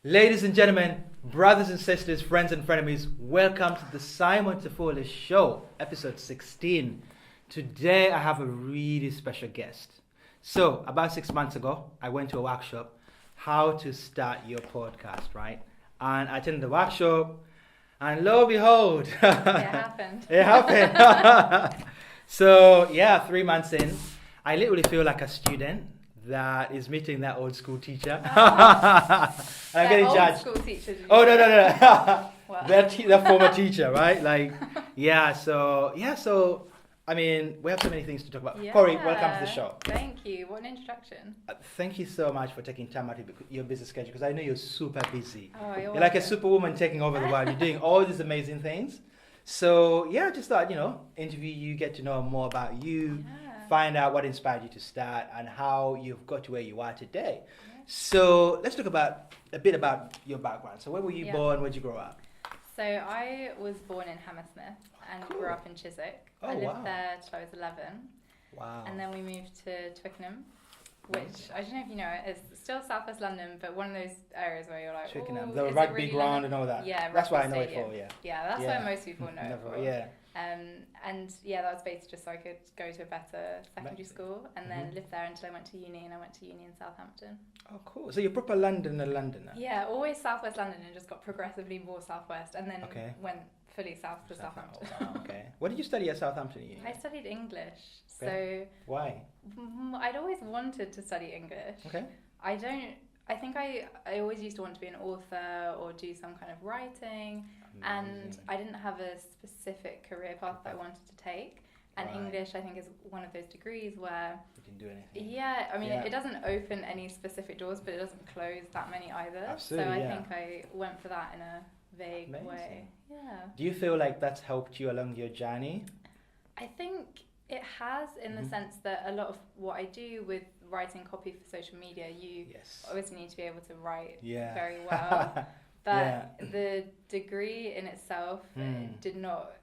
Ladies and gentlemen, brothers and sisters, friends and frenemies, welcome to the Simon Tefula Show, episode 16. Today I have a really special guest. So, about 6 months ago, I went to a workshop, how to start your podcast, right? And I attended the workshop, and lo and behold, It happened. It happened. So, 3 months in, I literally feel like a student that is meeting that old school teacher. I'm getting judged. Old school teacher. Oh, no. Wow. That former teacher, right? So, I mean, we have so many things to talk about. Yeah. Corrie, welcome to the show. Thank you. What an introduction. Thank you so much for taking time out of your busy schedule, because I know you're super busy. Oh, You're like a superwoman taking over the world. You're doing all these amazing things. So, just thought, interview you, get to know more about you, find out what inspired you to start and how you've got to where you are today. Yeah. So let's talk about a bit about your background. So where were you born? Where did you grow up? So I was born in Hammersmith and grew up in Chiswick. I lived there till I was 11. Wow. And then we moved to Twickenham, which I don't know if you know, it's still southwest London, but one of those areas where you're like, Twickenham, the rugby ground and all that. Yeah, that's why I know stadium. it for. Yeah, that's why most people know it for. Yeah. That was based just so I could go to a better secondary school and then lived there until I went to uni, and I went to uni in Southampton. Oh, cool. So you're proper Londoner. Yeah, always southwest London and just got progressively more southwest and then went fully south to Southampton. Oh, wow, okay. What did you study at Southampton Uni? I studied English. Okay. So why? I'd always wanted to study English. Okay. I think I always used to want to be an author or do some kind of writing. Amazing. And I didn't have a specific career path that I wanted to take. And English, I think, is one of those degrees where you can do anything. Yeah, I mean, it doesn't open any specific doors, but it doesn't close that many either. Absolutely, so I think I went for that in a vague way. Yeah. Do you feel like that's helped you along your journey? I think it has, in the sense that a lot of what I do with writing copy for social media, you obviously need to be able to write very well. But the degree in itself did not,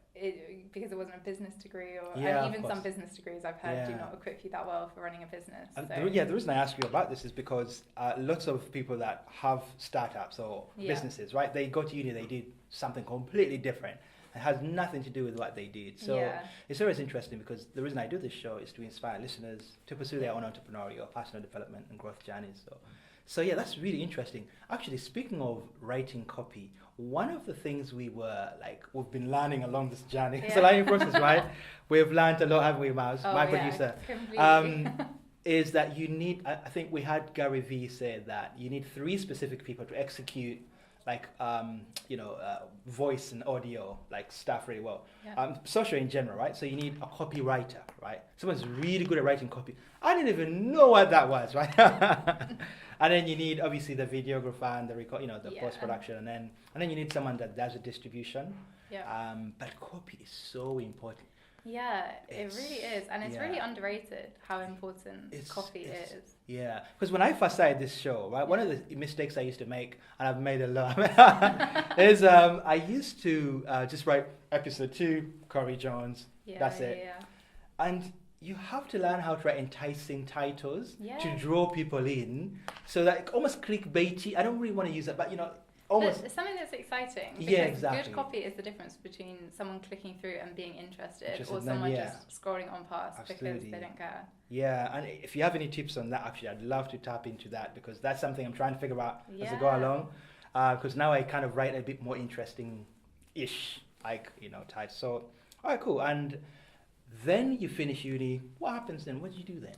because it wasn't a business degree, and even some business degrees I've heard do not equip you that well for running a business. The reason I ask you about this is because lots of people that have startups or businesses, right? They go to uni, they do something completely different. It has nothing to do with what they did. So it's always interesting, because the reason I do this show is to inspire listeners to pursue their own entrepreneurial, personal development and growth journeys. So that's really interesting. Actually, speaking of writing copy, one of the things we've been learning along this journey, it's a learning process, right? We've learned a lot, haven't we, Mouse, my producer? Is that you need, I think we had Gary Vee say that you need 3 specific people to execute voice and audio stuff really well. Social in general, right? So you need a copywriter, right? Someone's really good at writing copy. I didn't even know what that was, right? And then you need obviously the videographer and the record, the post production, and then you need someone that does the distribution. But copy is so important. Yeah, it really is, and it's really underrated how important copy is. Yeah, because when I first started this show, right, one of the mistakes I used to make, and I've made a lot, is I used to just write episode 2, Corrie Jones. That's it. Yeah. And you have to learn how to write enticing titles to draw people in, so that almost clickbaity. I don't really want to use that, but almost it's something that's exciting. Because good copy is the difference between someone clicking through and being interested or someone just scrolling on past because they don't care. Yeah, and if you have any tips on that, actually, I'd love to tap into that, because that's something I'm trying to figure out as I go along. Because now I kind of write a bit more interesting-ish, types. So, all right, cool. And then you finish uni. What happens then? What do you do then?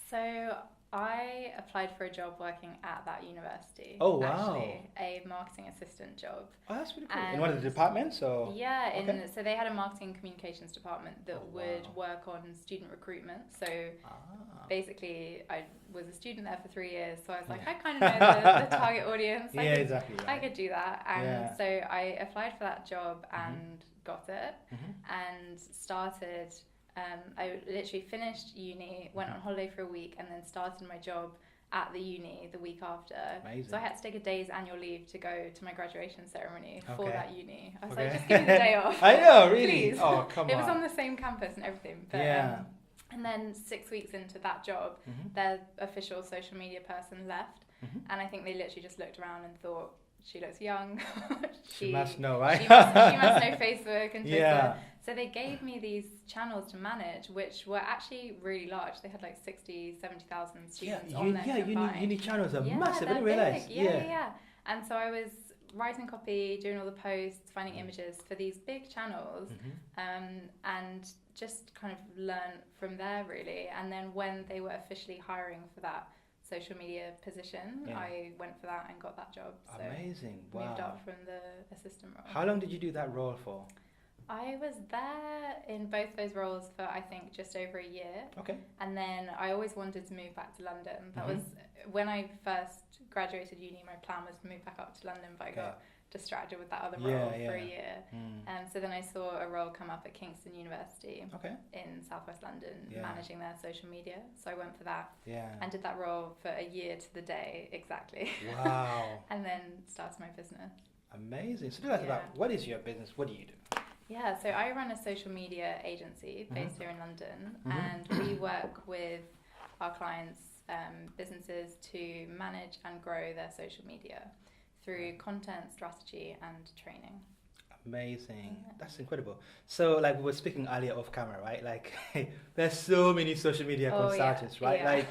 So I applied for a job working at that university. Oh, wow. Actually, a marketing assistant job. Oh, that's really cool. In one of the departments? Or? Yeah, so they had a marketing communications department that would work on student recruitment. So basically, I was a student there for 3 years, so I was like, I kind of know the target audience. Exactly. Right. I could do that. And so I applied for that job and got it and started... I literally finished uni, went on holiday for a week, and then started my job at the uni the week after. Amazing. So I had to take a day's annual leave to go to my graduation ceremony for that uni. I was like, just give me the day off. I know, really? Please. Oh, come on. It was on the same campus and everything. But, and then 6 weeks into that job, their official social media person left. And I think they literally just looked around and thought, she looks young. she must know, right? she must know Facebook and Twitter. Yeah. So they gave me these channels to manage, which were actually really large. They had like 60, 70,000 students on there. Uni channels are massive. I didn't realize. Yeah. And so I was writing copy, doing all the posts, finding images for these big channels, and just kind of learn from there, really. And then when they were officially hiring for that social media position, I went for that and got that job. So amazing. Wow. Moved up from the assistant role. How long did you do that role for? I was there in both those roles for, I think, just over a year. Okay. And then I always wanted to move back to London. That was when I first graduated uni. My plan was to move back up to London, but I got distracted with that other role for a year. So then I saw a role come up at Kingston University in southwest London, managing their social media. So I went for that and did that role for a year to the day exactly. Wow. And then started my business. Amazing. So tell us about, what is your business? What do you do? Yeah, so I run a social media agency based here in London, and we work with our clients, businesses, to manage and grow their social media through content, strategy, and training. Amazing. That's incredible. So, like, we were speaking earlier off camera, right? Like, there's so many social media consultants, right? Yeah. Like,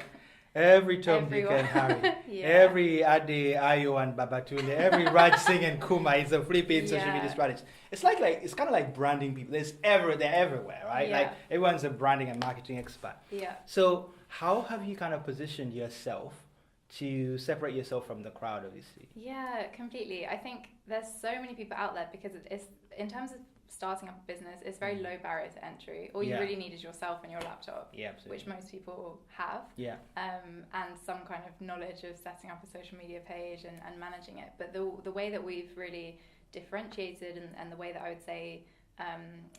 every Tom, Dick, and Harry, every Ade, Ayo, and Babatunde, every Raj Singh and Kuma is a free paid social media strategist. It's like it's kind of like branding people. They're everywhere, right? Yeah. Like, everyone's a branding and marketing expert. Yeah. So, how have you kind of positioned yourself to separate yourself from the crowd, obviously? Yeah, completely. I think there's so many people out there because it's in terms of starting up a business, it's very low barrier to entry. All you really need is yourself and your laptop, which most people have, and some kind of knowledge of setting up a social media page and managing it. But the way that we've really differentiated and the way that I would say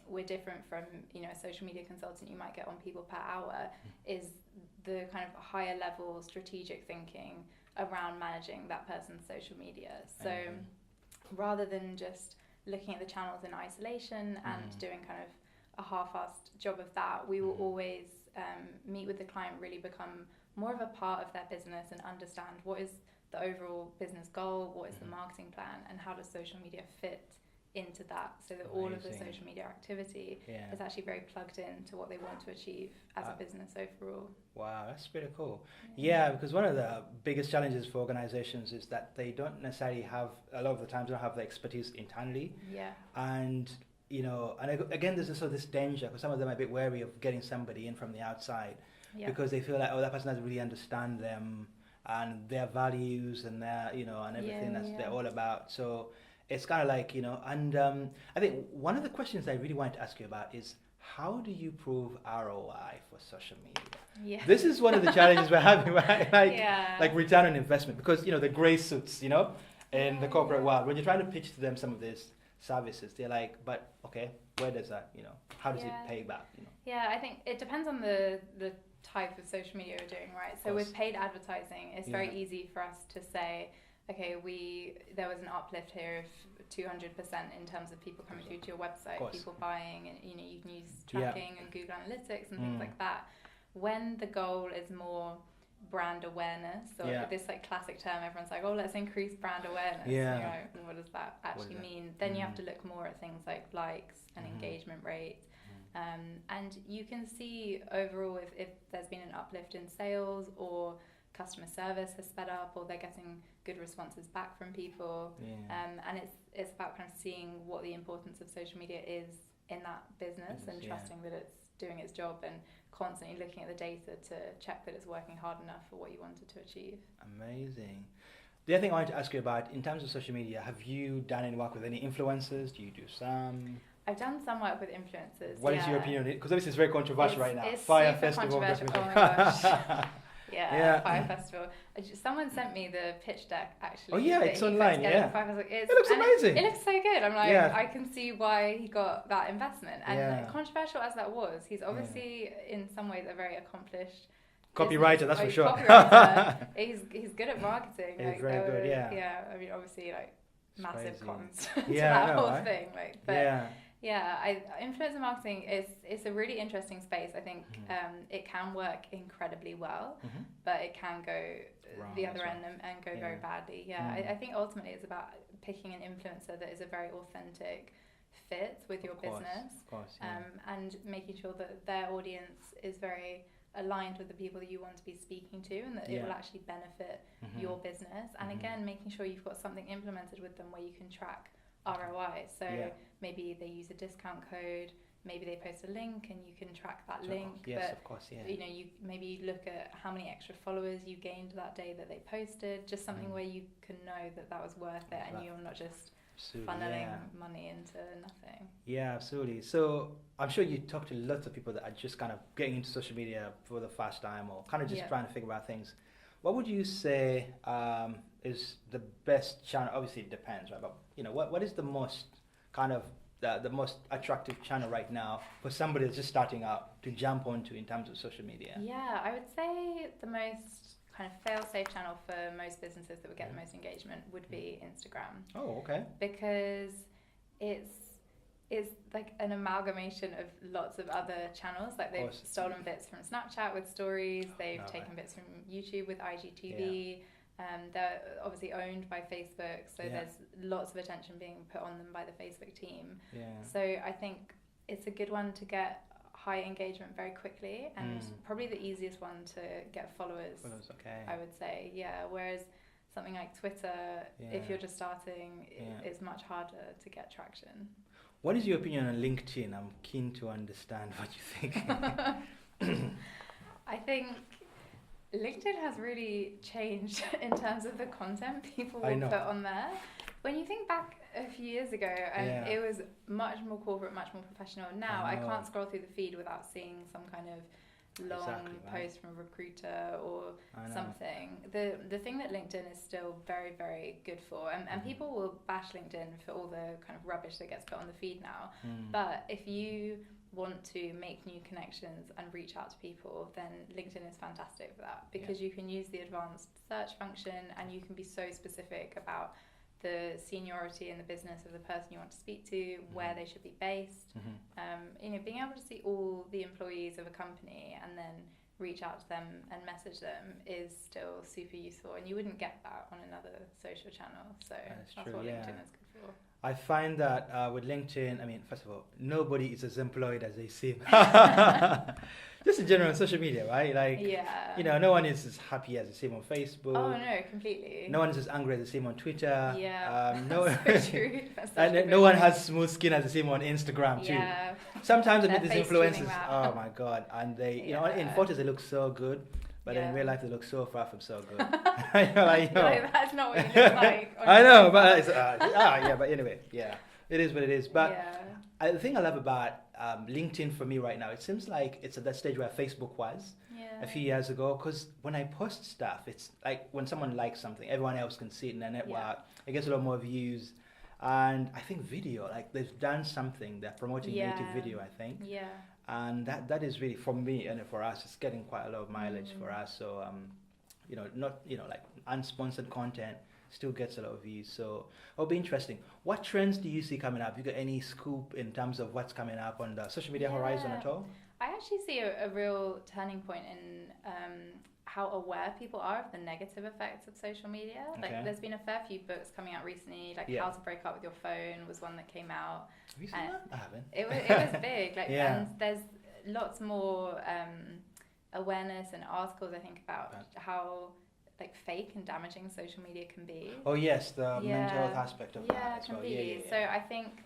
we're different from a social media consultant you might get on people per hour is the kind of higher level strategic thinking around managing that person's social media. So rather than just looking at the channels in isolation and doing kind of a half-assed job of that, we will always meet with the client, really become more of a part of their business and understand what is the overall business goal, what is the marketing plan, and how does social media fit into that, so that all of the social media activity is actually very plugged in to what they want to achieve as a business overall. Wow, that's pretty cool. Yeah, because one of the biggest challenges for organizations is that they don't necessarily have, a lot of the times, don't have the expertise internally. Yeah. And, and again, there's also this danger, because some of them are a bit wary of getting somebody in from the outside, because they feel like, that person doesn't really understand them and their values and their, and everything they're all about. So it's kind of like, and I think one of the questions I really wanted to ask you about is, how do you prove ROI for social media? Yeah. This is one of the challenges we're having, right? Like return on investment, because, the grey suits, in the corporate world, when you're trying to pitch to them some of these services, they're like, but okay, where does that, how does it pay back? Yeah, I think it depends on the type of social media you're doing, right? So with paid advertising, it's very easy for us to say, okay, there was an uplift here of 200% in terms of people coming through to your website, people buying, and you can use tracking and Google Analytics and things like that. When the goal is more brand awareness, or this like classic term, everyone's like, oh, let's increase brand awareness. What does that actually mean? Then you have to look more at things like likes and engagement rates. And you can see overall if there's been an uplift in sales, or customer service has sped up, or they're getting good responses back from people. And it's about kind of seeing what the importance of social media is in that business and trusting that it's doing its job, and constantly looking at the data to check that it's working hard enough for what you wanted to achieve. Amazing. The other thing I wanted to ask you about, in terms of social media, have you done any work with any influencers? Do you do some? I've done some work with influencers. What is your opinion on it? Because obviously it's very controversial right now. It's Fire super Festival. controversial. Oh my gosh. Fire Festival. Someone sent me the pitch deck, actually. Oh yeah, it's online. It looks amazing. It looks so good. I'm like, I can see why he got that investment. And controversial as that was, he's obviously in some ways a very accomplished copywriter, that's for sure. Copywriter. he's good at marketing. He's very good. I mean, obviously, like, massive cons to that whole thing. Influencer marketing it's a really interesting space. I think it can work incredibly well, but it can go the other end and go very badly. I think ultimately it's about picking an influencer that is a very authentic fit with your business, and making sure that their audience is very aligned with the people that you want to be speaking to, and that it will actually benefit your business. And again, making sure you've got something implemented with them where you can track ROI. So maybe they use a discount code, maybe they post a link and you can track that link. You know, you look at how many extra followers you gained that day that they posted, just something where you can know that was worth it, and you're not just funneling money into nothing. Yeah, absolutely. So I'm sure you talk to lots of people that are just kind of getting into social media for the first time, or kind of just trying to figure out things. What would you say is the best channel? Obviously it depends, right? But you know, what is the most kind of the most attractive channel right now for somebody that's just starting out to jump onto in terms of social media? Yeah, I would say the most kind of fail-safe channel for most businesses that would get the most engagement would be Instagram. Oh, okay. Because it's like an amalgamation of lots of other channels. Like they've stolen bits from Snapchat with stories, they've taken bits from YouTube with IGTV. They're obviously owned by Facebook, so there's lots of attention being put on them by the Facebook team. So I think it's a good one to get high engagement very quickly, and probably the easiest one to get followers, I would say. Whereas something like Twitter, if you're just starting, it's much harder to get traction. What is your opinion on LinkedIn? I'm keen to understand what you think. I think LinkedIn has really changed in terms of the content people will put on there. When you think back a few years ago, it was much more corporate, much more professional. Now I can't scroll through the feed without seeing some kind of long post from a recruiter or something. The thing that LinkedIn is still very, very good for, and people will bash LinkedIn for all the kind of rubbish that gets put on the feed now, but if you want to make new connections and reach out to people, then LinkedIn is fantastic for that, because you can use the advanced search function and you can be so specific about the seniority in the business of the person you want to speak to, where they should be based. You know, being able to see all the employees of a company and then reach out to them and message them is still super useful, and you wouldn't get that on another social channel. So that's what LinkedIn is good for. I find that with LinkedIn, I mean, first of all, nobody is as employed as they seem. Just in general on social media, right? Like, you know, no one is as happy as they seem on Facebook. Oh, no, completely. No one is as angry as they seem on Twitter. That's so true. And no one has smooth skin as they seem on Instagram, too. Sometimes I meet these influencers, oh my God, and they, you know, in photos they look so good. But in real life, they look so far from so good. Like, that's not what you look like. I know, but it's, but anyway, it is what it is. But the thing I love about LinkedIn for me right now, it seems like it's at that stage where Facebook was a few years ago. Because when I post stuff, it's like when someone likes something, everyone else can see it in their network. It gets a lot more views. And I think video, like they've done something. They're promoting native video, I think. And that is really, for me and for us, it's getting quite a lot of mileage for us. So, you know, not, you know, like unsponsored content still gets a lot of views. So it'll be interesting. What trends do you see coming up? You got any scoop in terms of what's coming up on the social media horizon at all? I actually see a real turning point in how aware people are of the negative effects of social media. Like there's been a fair few books coming out recently, like How to Break Up With Your Phone was one that came out. Have you seen that? I haven't. It was big. Like, and there's lots more awareness and articles, I think, about how like fake and damaging social media can be. Oh yes, the mental health aspect of that as completely. Well. So I think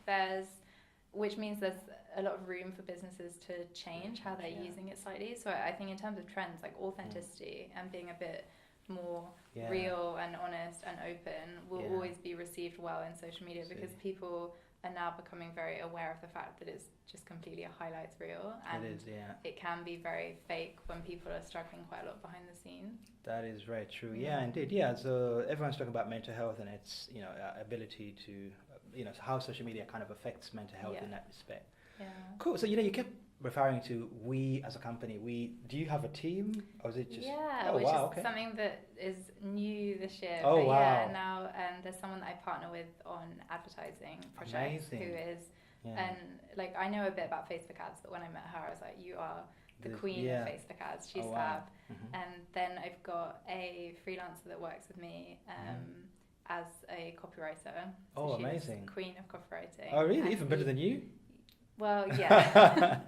which means there's a lot of room for businesses to change how they're using it slightly. So I think in terms of trends, like authenticity and being a bit more real and honest and open will always be received well in social media, because people are now becoming very aware of the fact that it's just completely a highlights reel, and it can be very fake when people are struggling quite a lot behind the scenes. That is very true. Yeah, indeed. Yeah, so everyone's talking about mental health and its, you know, ability to, you know, how social media kind of affects mental health in that respect. Yeah. Cool. So, you know, you kept referring to we as a company. Do you have a team, or is it just? Yeah, which is something that is new this year. Oh, but now there's someone that I partner with on advertising projects who is And like, I know a bit about Facebook ads, but when I met her, I was like, you are the queen of Facebook ads. She's fab. And then I've got a freelancer that works with me as a copywriter. So she's amazing. Queen of copywriting. Oh, really? Even better than you? Well, yeah.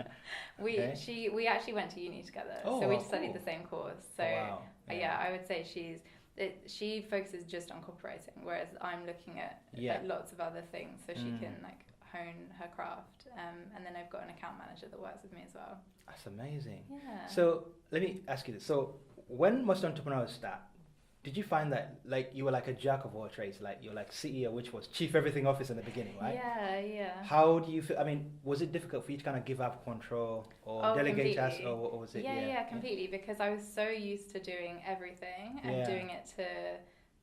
We actually went to uni together, so we studied the same course. So I would say she focuses just on copywriting, whereas I'm looking at lots of other things, so she can like hone her craft. And then I've got an account manager that works with me as well. That's amazing. Yeah. So let me ask you this. So when most entrepreneurs start, did you find that like you were like a jack of all trades, like you're like CEO, which was chief everything officer in the beginning, right? Yeah. How do you feel? I mean, was it difficult for you to kind of give up control or delegate tasks, or was it? Yeah, completely. Because I was so used to doing everything and doing it to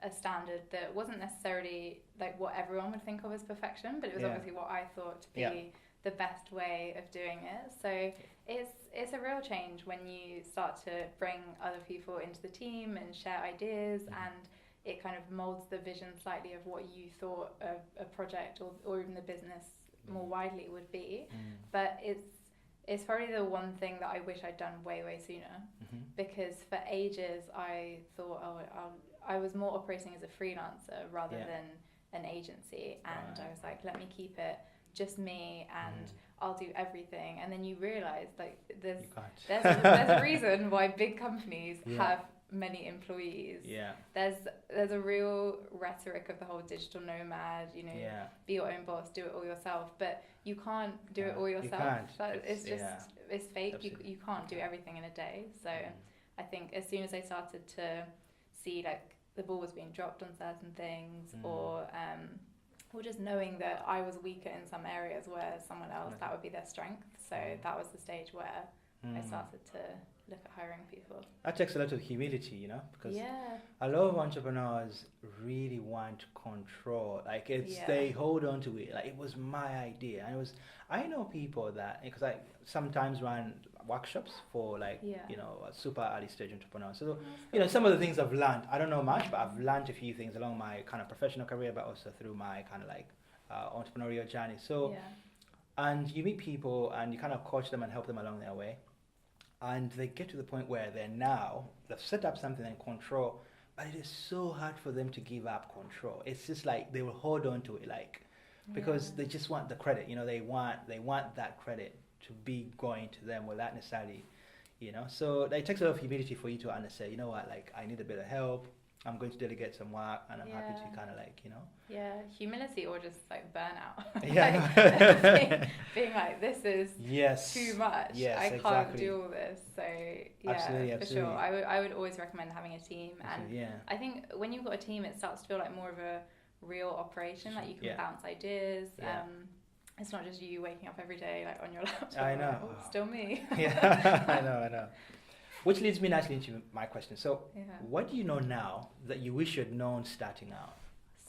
a standard that wasn't necessarily like what everyone would think of as perfection, but it was obviously what I thought to be the best way of doing it. So it's a real change when you start to bring other people into the team and share ideas, and it kind of molds the vision slightly of what you thought a project or even the business more widely would be. But it's probably the one thing that I wish I'd done way sooner, because for ages I thought I was more operating as a freelancer rather than an agency, and I was like, let me keep it just me and I'll do everything. And then you realize like there's a reason why big companies have many employees. There's a real rhetoric of the whole digital nomad, you know, be your own boss, do it all yourself, but you can't do it all yourself. It's fake. You can't do everything in a day. So I think as soon as I started to see like the ball was being dropped on certain things, or just knowing that I was weaker in some areas where someone else, that would be their strength. So that was the stage where I started to look at hiring people. That takes a lot of humility, you know, because a lot of entrepreneurs really want control. Like they hold on to it. Like it was my idea. And I know people that, because I sometimes run workshops for like, you know, super early stage entrepreneurs. So, you know, some of the things I've learned, I don't know much, but I've learned a few things along my kind of professional career, but also through my kind of like entrepreneurial journey. So, and you meet people and you kind of coach them and help them along their way. And they get to the point where they've set up something in control, but it is so hard for them to give up control. It's just like they will hold on to it, like, because they just want the credit, you know, they want that credit to be going to them without necessarily, you know. So it takes a lot of humility for you to understand, you know what, like I need a bit of help. I'm going to delegate some work, and I'm happy to kind of like, you know. Yeah, humility or just like burnout. Yeah. being like, this is too much. Yes, I can't do all this. So absolutely. For sure. I would always recommend having a team. And I think when you've got a team, it starts to feel like more of a real operation. Like you can bounce ideas. It's not just you waking up every day like on your laptop. I know. Like, oh, still me. I know. Which leads me nicely into my question. So, what do you know now that you wish you'd known starting out?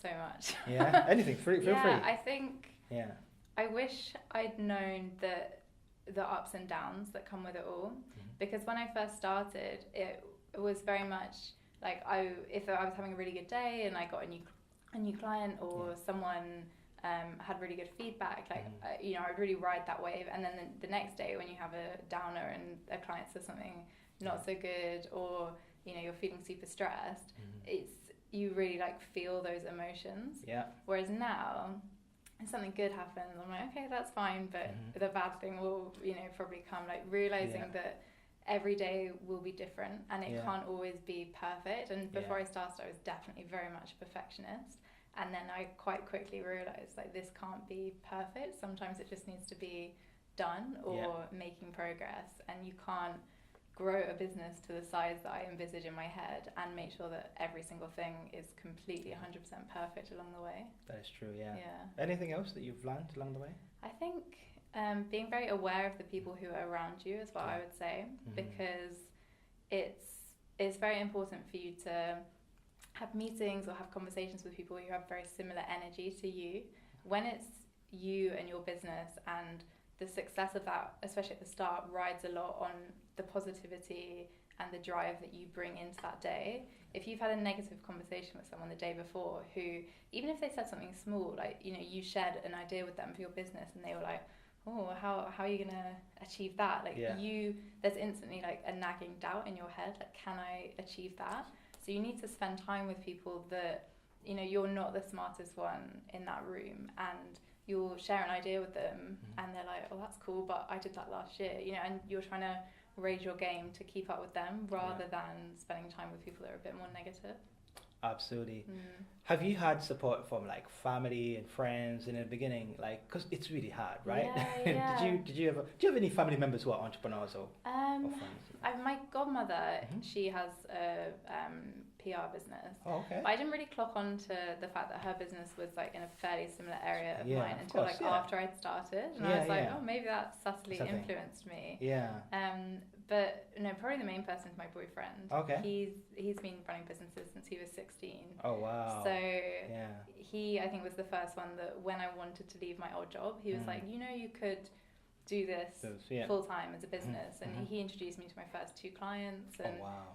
So much. Yeah, anything. Feel free. I think. Yeah. I wish I'd known the ups and downs that come with it all, because when I first started, it was very much like if I was having a really good day and I got a new client or someone had really good feedback, like you know, I'd really ride that wave, and then the next day when you have a downer and a client says something not so good, or you know, you're feeling super stressed, you really like feel those emotions. Whereas now, if something good happens, I'm like, okay, that's fine, but the bad thing will, you know, probably come, like realizing that every day will be different and it can't always be perfect. And before I started, I was definitely very much a perfectionist. And then I quite quickly realized like this can't be perfect. Sometimes it just needs to be done or making progress. And you can't grow a business to the size that I envisage in my head and make sure that every single thing is completely 100% perfect along the way. That is true, yeah. Anything else that you've learned along the way? I think being very aware of the people who are around you is what I would say, because it's very important for you to have meetings or have conversations with people who have very similar energy to you. When it's you and your business, and the success of that, especially at the start, rides a lot on the positivity and the drive that you bring into that day. If you've had a negative conversation with someone the day before who, even if they said something small, like, you know, you shared an idea with them for your business and they were like, oh, how are you going to achieve that? Like there's instantly like a nagging doubt in your head, like, can I achieve that? So you need to spend time with people that, you know, you're not the smartest one in that room, and you'll share an idea with them and they're like, oh, that's cool, but I did that last year, you know, and you're trying to raise your game to keep up with them rather than spending time with people that are a bit more negative. Absolutely. Have you had support from like family and friends in the beginning? Like, because it's really hard, right? Yeah. Do you have any family members who are entrepreneurs or friends? My godmother, she has a PR business. Oh, okay. But I didn't really clock on to the fact that her business was like in a fairly similar area of mine until after I'd started, and I was like, oh, maybe that subtly influenced me. Yeah. But no, probably the main person is my boyfriend. Okay. He's been running businesses since he was 16. Oh wow. So he, I think, was the first one that when I wanted to leave my old job, he was like, you know, you could do this full time as a business, and he introduced me to my first 2 clients, and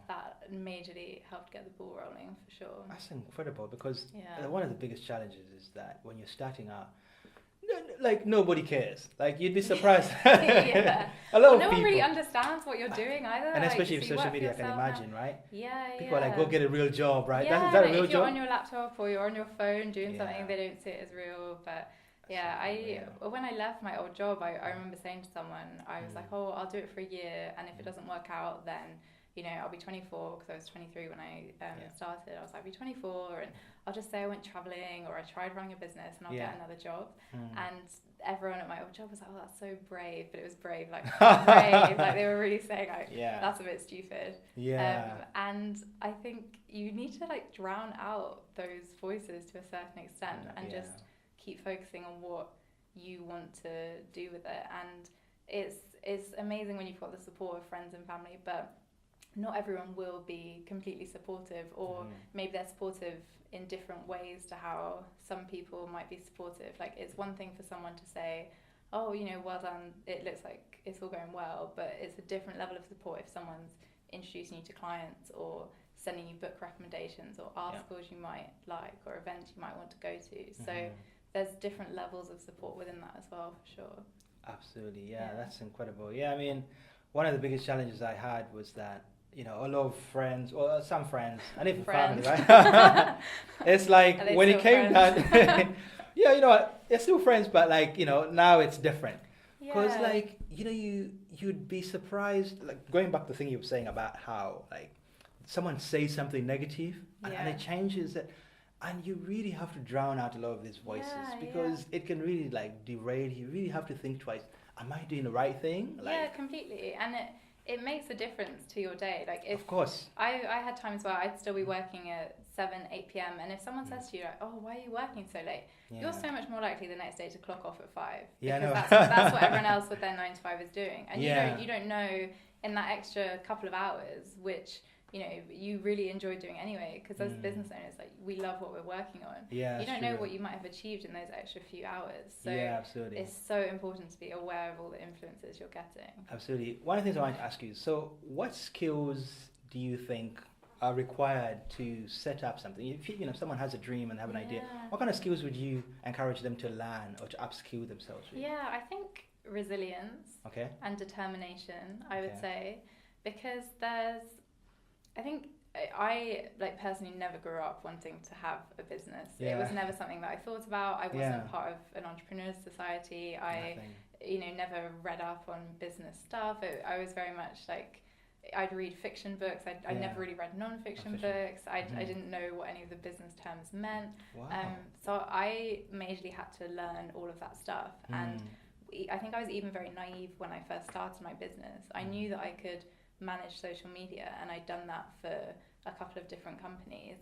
that majorly helped get the ball rolling for sure. That's incredible, because one of the biggest challenges is that when you're starting out, like, nobody cares. Like, you'd be surprised. A lot of no people. one really understands what you're doing either. And especially with social media, I can imagine, right? Yeah, people are like, go get a real job, right? Yeah, is that like a real if you're job? on your laptop or you're on your phone doing something, they don't see it as real. But when I left my old job, I remember saying to someone, I was like, oh, I'll do it for a year, and if it doesn't work out, then, you know, I'll be 24, because I was 23 when I started. I was like, I'll be 24, and I'll just say I went traveling, or I tried running a business, and I'll get another job. And everyone at my old job was like, oh, that's so brave. But it was brave, like, brave. Like, they were really saying, like, that's a bit stupid. And I think you need to, like, drown out those voices to a certain extent and just keep focusing on what you want to do with it. And it's amazing when you've got the support of friends and family, but not everyone will be completely supportive, or maybe they're supportive in different ways to how some people might be supportive. Like, it's one thing for someone to say, oh, you know, well done, it looks like it's all going well, but it's a different level of support if someone's introducing you to clients, or sending you book recommendations, or articles you might like, or events you might want to go to. So there's different levels of support within that as well, for sure. Absolutely, that's incredible. Yeah, I mean, one of the biggest challenges I had was that, you know, a lot of friends, or some friends, and even family, right? It's like, when it came down, you know, they're still friends, but, like, you know, now it's different. Because, like, you know, you'd be surprised, like, going back to the thing you were saying about how, like, someone says something negative, and it changes it. And you really have to drown out a lot of these voices, because it can really, like, derail. You really have to think twice. Am I doing the right thing? Like, completely. And it makes a difference to your day. Like, if of course. I had times where I'd still be working at 7, 8 p.m. and if someone says to you, like, oh, why are you working so late? You're so much more likely the next day to clock off at 5. Because that's what everyone else with their 9 to 5 is doing. And you don't know in that extra couple of hours, which, you know, you really enjoy doing anyway, because as business owners, like, we love what we're working on. You don't know what you might have achieved in those extra few hours. So absolutely. It's so important to be aware of all the influences you're getting. Absolutely. One of the things I wanted to ask you, so what skills do you think are required to set up something? If you know, someone has a dream and have an idea, what kind of skills would you encourage them to learn or to upskill themselves with? Yeah, I think resilience and determination, I would say, because I think I, like, personally never grew up wanting to have a business. It was never something that I thought about. I wasn't part of an entrepreneurs society. I, you know, never read up on business stuff. I was very much like, I'd read fiction books. I never really read non-fiction books. I didn't know what any of the business terms meant. So I majorly had to learn all of that stuff. And I think I was even very naive when I first started my business. I knew that I could manage social media, and I'd done that for a couple of different companies.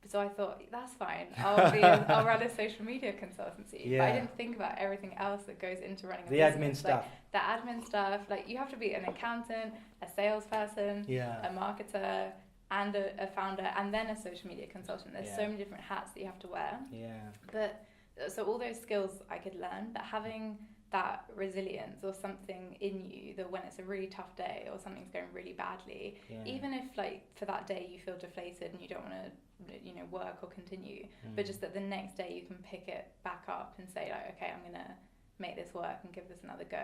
So I thought, that's fine, I'll run a social media consultancy. But I didn't think about everything else that goes into running a business. Admin stuff. Like, the admin stuff, like, you have to be an accountant, a salesperson, a marketer, and a founder, and then a social media consultant. There's so many different hats that you have to wear. But so all those skills I could learn, but having that resilience or something in you that when it's a really tough day or something's going really badly, even if like for that day you feel deflated and you don't want to, you know, work or continue, but just that the next day you can pick it back up and say like, okay, I'm gonna make this work and give this another go.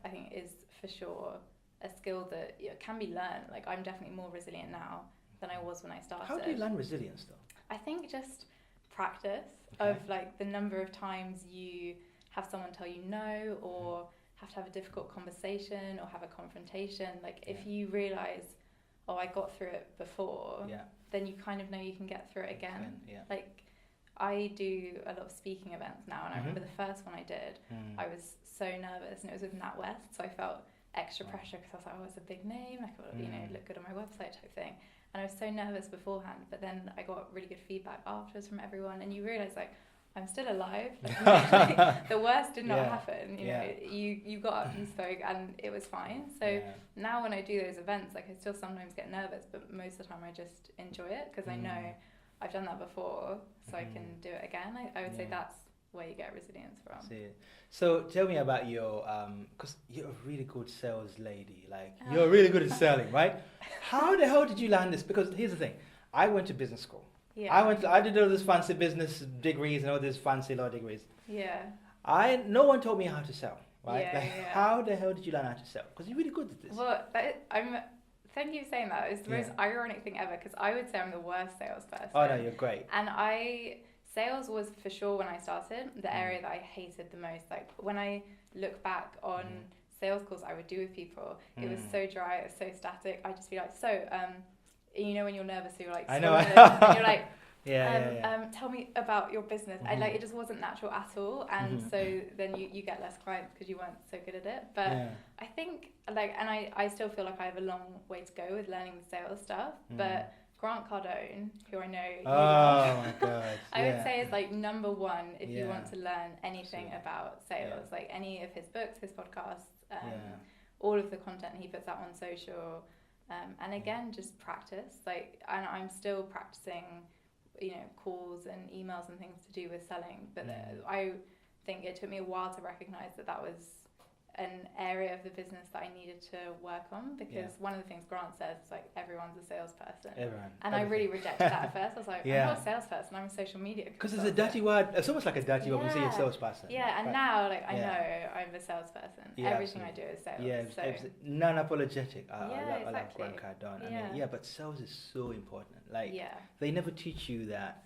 I think is for sure a skill that can be learned. Like I'm definitely more resilient now than I was when I started. How do you learn resilience though? I think just practice of like the number of times you have someone tell you no, or have to have a difficult conversation or have a confrontation. Like if you realise, oh, I got through it before, then you kind of know you can get through it again. Like I do a lot of speaking events now, and I remember the first one I did, I was so nervous, and it was with NatWest, so I felt extra pressure because I was like, oh, it's a big name, like you know, look good on my website type thing. And I was so nervous beforehand, but then I got really good feedback afterwards from everyone, and you realise like, I'm still alive. Like, the worst did not happen. You know, you got up, you spoke, and it was fine. So now when I do those events, like I still sometimes get nervous, but most of the time I just enjoy it because I know I've done that before, so I can do it again. I would say that's where you get resilience from. So tell me about your, because you're a really good sales lady. Like you're really good at selling, right? How the hell did you learn this? Because here's the thing, I went to business school. I did all these fancy business degrees and all these fancy law degrees. No one taught me how to sell, right? How the hell did you learn how to sell? Because you're really good at this. Well, thank you for saying that. It's the most ironic thing ever, because I would say I'm the worst salesperson. Oh no, you're great. And sales was for sure when I started the area that I hated the most. Like when I look back on sales calls I would do with people, it was so dry, it was so static. I'd just be like, you know when you're nervous, so you're like, I know. And you're like, tell me about your business. And like it just wasn't natural at all, and so then you get less clients because you weren't so good at it. But I think like, and I still feel like I have a long way to go with learning the sales stuff. But Grant Cardone, who I know you love, my god, I would say is like number one if you want to learn anything about sales. Like any of his books, his podcasts, all of the content he puts out on social. And again, just practice. Like, and I'm still practicing, you know, calls and emails and things to do with selling. But I think it took me a while to recognise that was an area of the business that I needed to work on, because one of the things Grant says is like, everyone's a salesperson. And I really rejected that at first. I was like, I'm not a salesperson, I'm a social media consultant. Because it's a dirty word. It's almost like a dirty word when you say a salesperson. And now like I know I'm a salesperson. Everything I do is sales. So. Non-apologetic. I love Grant Cardone. I mean, but sales is so important. Like they never teach you that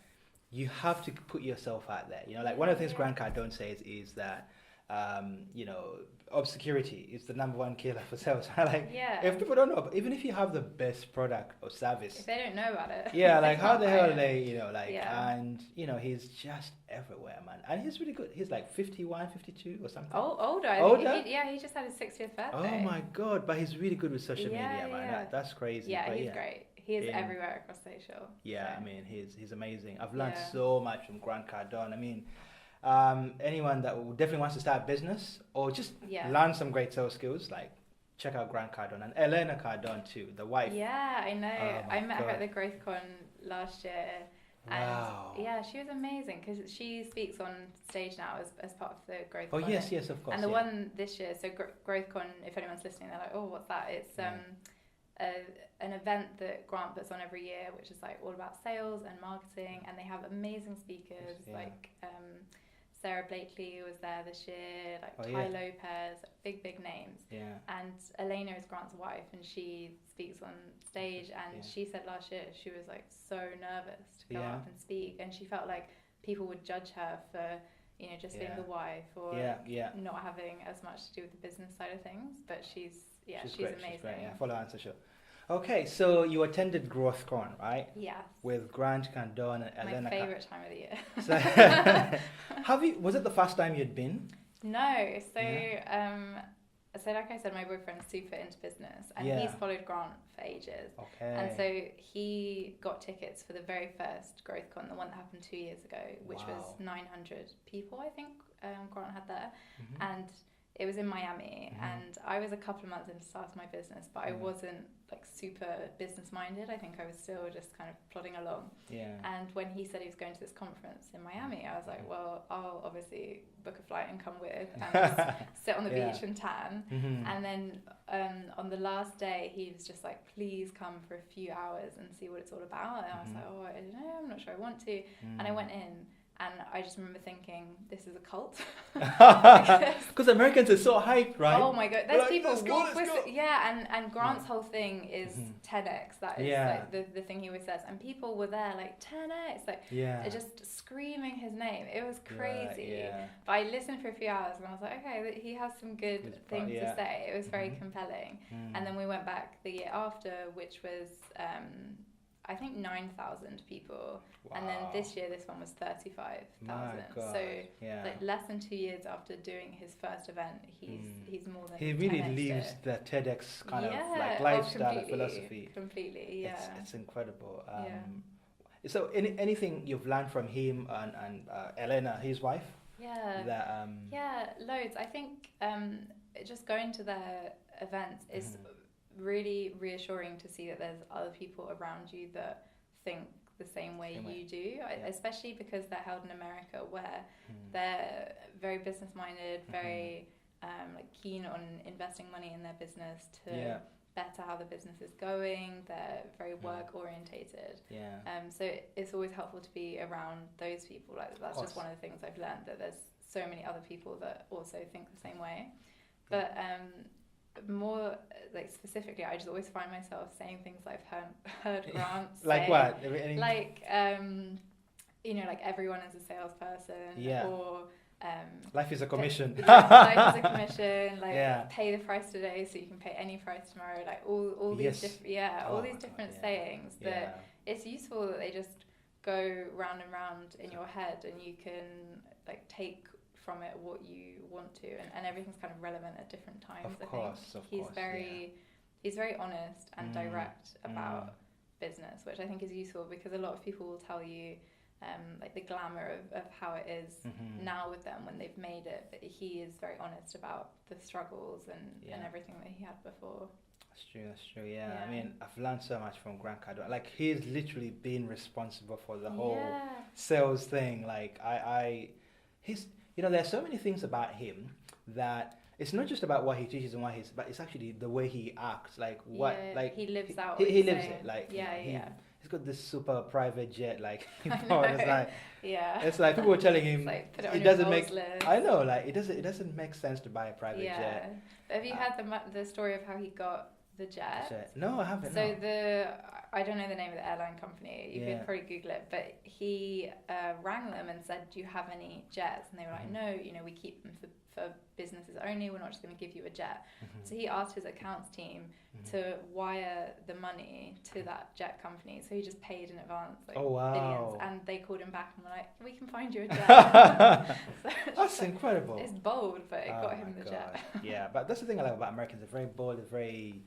you have to put yourself out there. You know, like one of the things Grant Cardone says is that you know, obscurity is the number one killer for sales. Like, if people don't know, but even if you have the best product or service, if they don't know about it, like how the hell are they, you know, like, and you know, he's just everywhere, man. And he's really good. He's like 51, 52 or something. Older. He just had his 60th birthday. Oh my god! But he's really good with social media, man. That's crazy. He's great. He is everywhere across social. I mean, he's amazing. I've learned so much from Grant Cardone. I mean, anyone that definitely wants to start a business or just learn some great sales skills, like check out Grant Cardone and Elena Cardone too, the wife. Yeah, I know. I met her at the GrowthCon last year, and she was amazing because she speaks on stage now as part of the GrowthCon. Oh yes, of course. And the one this year, so GrowthCon, if anyone's listening, they're like, oh, what's that? It's an event that Grant puts on every year, which is like all about sales and marketing, and they have amazing speakers like Sarah Blakely was there this year, like Ty Lopez, big names. And Elena is Grant's wife, and she speaks on stage, and she said last year she was like so nervous to go up and speak, and she felt like people would judge her for, you know, just being the wife or not having as much to do with the business side of things. But she's amazing. She's great. Follow her Insta show. Okay, so you attended GrowthCon, right? Yes. With Grant Cardone and Elena. My favourite time of the year. Was it the first time you'd been? No. So, so like I said, my boyfriend's super into business, and he's followed Grant for ages. Okay. And so he got tickets for the very first GrowthCon, the one that happened 2 years ago, which was 900 people, I think, Grant had there. And it was in Miami, and I was a couple of months into starting my business, but I wasn't like super business minded. I think I was still just kind of plodding along. Yeah. And when he said he was going to this conference in Miami, I was like, well, I'll obviously book a flight and come with and just sit on the beach and tan. And then on the last day, he was just like, please come for a few hours and see what it's all about. And I was like, oh, I don't know, I'm not sure I want to. And I went in. And I just remember thinking, this is a cult. Because Americans are so hyped, right? Oh my God. There's like, people walk with... Yeah, and Grant's whole thing is TEDx. That is like the thing he always says. And people were there like, 10x. Like, they're just screaming his name. It was crazy. But I listened for a few hours and I was like, okay, he has some good things to say. It was very compelling. And then we went back the year after, which was... I think 9,000 people, and then this year this one was 35,000. So like less than 2 years after doing his first event, he's more than. He really lives the TEDx kind of like lifestyle and philosophy. Completely, yeah. It's incredible. So anything you've learned from him and Elena, his wife? Yeah, loads. I think just going to their events is really reassuring to see that there's other people around you that think the same way you do, especially because they're held in America where they're very business minded, very like keen on investing money in their business to better how the business is going. They're very work orientated. So it's always helpful to be around those people. Like that's just one of the things I've learned, that there's so many other people that also think the same way. But more like specifically, I just always find myself saying things I've heard Grant say. Like what? Like you know, like everyone is a salesperson, or life is a commission. Life is a commission. Like pay the price today so you can pay any price tomorrow. Like all these all these different sayings that it's useful that they just go round and round in your head, and you can like take from it what you want to, and everything's kind of relevant at different times. He's very honest and direct about business, which I think is useful, because a lot of people will tell you like the glamour of how it is now with them when they've made it, but he is very honest about the struggles and everything that he had before. That's true. I mean, I've learned so much from Grant Cardone. Like, he's literally been responsible for the whole sales thing. Like, he's, you know, there's so many things about him that it's not just about what he teaches and but it's actually the way he acts. Like he lives out. He lives it. Like he's got this super private jet. Like it's like it's like people were telling him it doesn't make. List. I know, like it doesn't make sense to buy a private jet. But have you heard the story of how he got the jet? No, I haven't. So I don't know the name of the airline company. You could probably Google it. But he rang them and said, "Do you have any jets?" And they were like, "No, you know, we keep them for businesses only. We're not just going to give you a jet." So he asked his accounts team to wire the money to that jet company. So he just paid in advance, like billions. And they called him back and were like, "We can find you a jet." So that's incredible. It's bold, but it got him the jet. But that's the thing I like about Americans. They're very bold. They're very...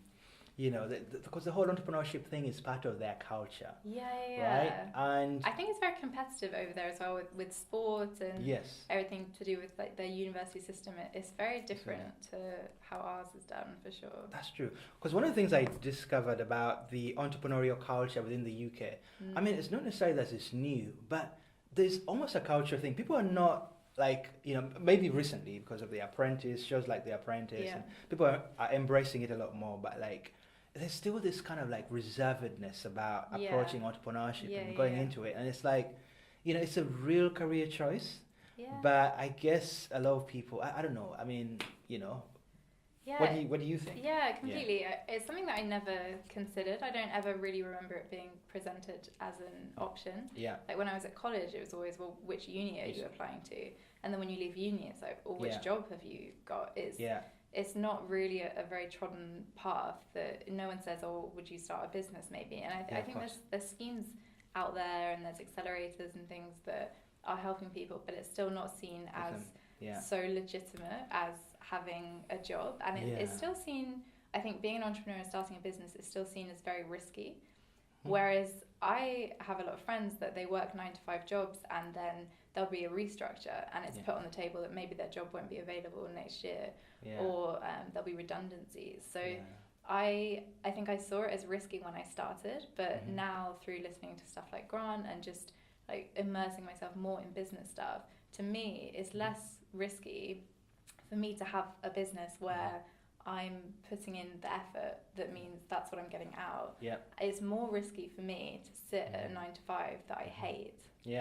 You know, because the whole entrepreneurship thing is part of their culture. Right? And I think it's very competitive over there as well with sports and everything to do with like their university system. It's very different to how ours is done, for sure. That's true. Because one of the things I discovered about the entrepreneurial culture within the UK, I mean, it's not necessarily that it's new, but there's almost a culture thing. People are not... Like, you know, maybe recently because of The Apprentice, shows like The Apprentice, and people are embracing it a lot more, but like there's still this kind of like reservedness about approaching entrepreneurship and going into it, and it's like, you know, it's a real career choice, but I guess a lot of people, I don't know, I mean, you know, what do you think? Yeah, completely. It's something that I never considered. I don't ever really remember it being presented as an option. Like when I was at college, it was always, well, which uni are you applying to? And then when you leave uni, it's like, well, which job have you got? It's not really a very trodden path that no one says, oh, would you start a business maybe? And I think there's schemes out there and there's accelerators and things that are helping people, but it's still not seen as so legitimate as having a job. And it's still seen, I think being an entrepreneur and starting a business is still seen as very risky. Whereas I have a lot of friends that they work 9-to-5 jobs and then there'll be a restructure and it's put on the table that maybe their job won't be available next year or there'll be redundancies. So I think I saw it as risky when I started, but now through listening to stuff like Grant and just like immersing myself more in business stuff, to me it's less risky for me to have a business where I'm putting in the effort that means that's what I'm getting out. It's more risky for me to sit at a 9 to 5 that I hate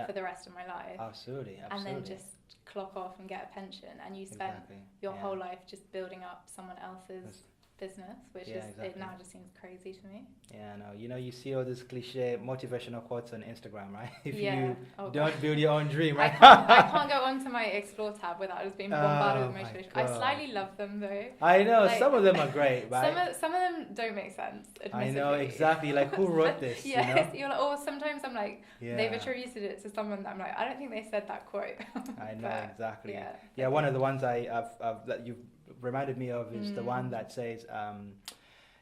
for the rest of my life. Absolutely. And then just clock off and get a pension, and you spent your whole life just building up someone else's business, which it now just seems crazy to me. Yeah, no, you know, you see all these cliche motivational quotes on Instagram, right? If you don't build your own dream, right? I can't go onto my explore tab without just being bombarded with motivation. I slightly love them though. I know, like, some of them are great, right? Some of them don't make sense, admittedly. I know, exactly. Like, who wrote this? Yes, you know? Or sometimes I'm like, they've attributed it to someone that I'm like, I don't think they said that quote. I know, exactly. Yeah, one of the ones I've that you've reminded me of is the one that says,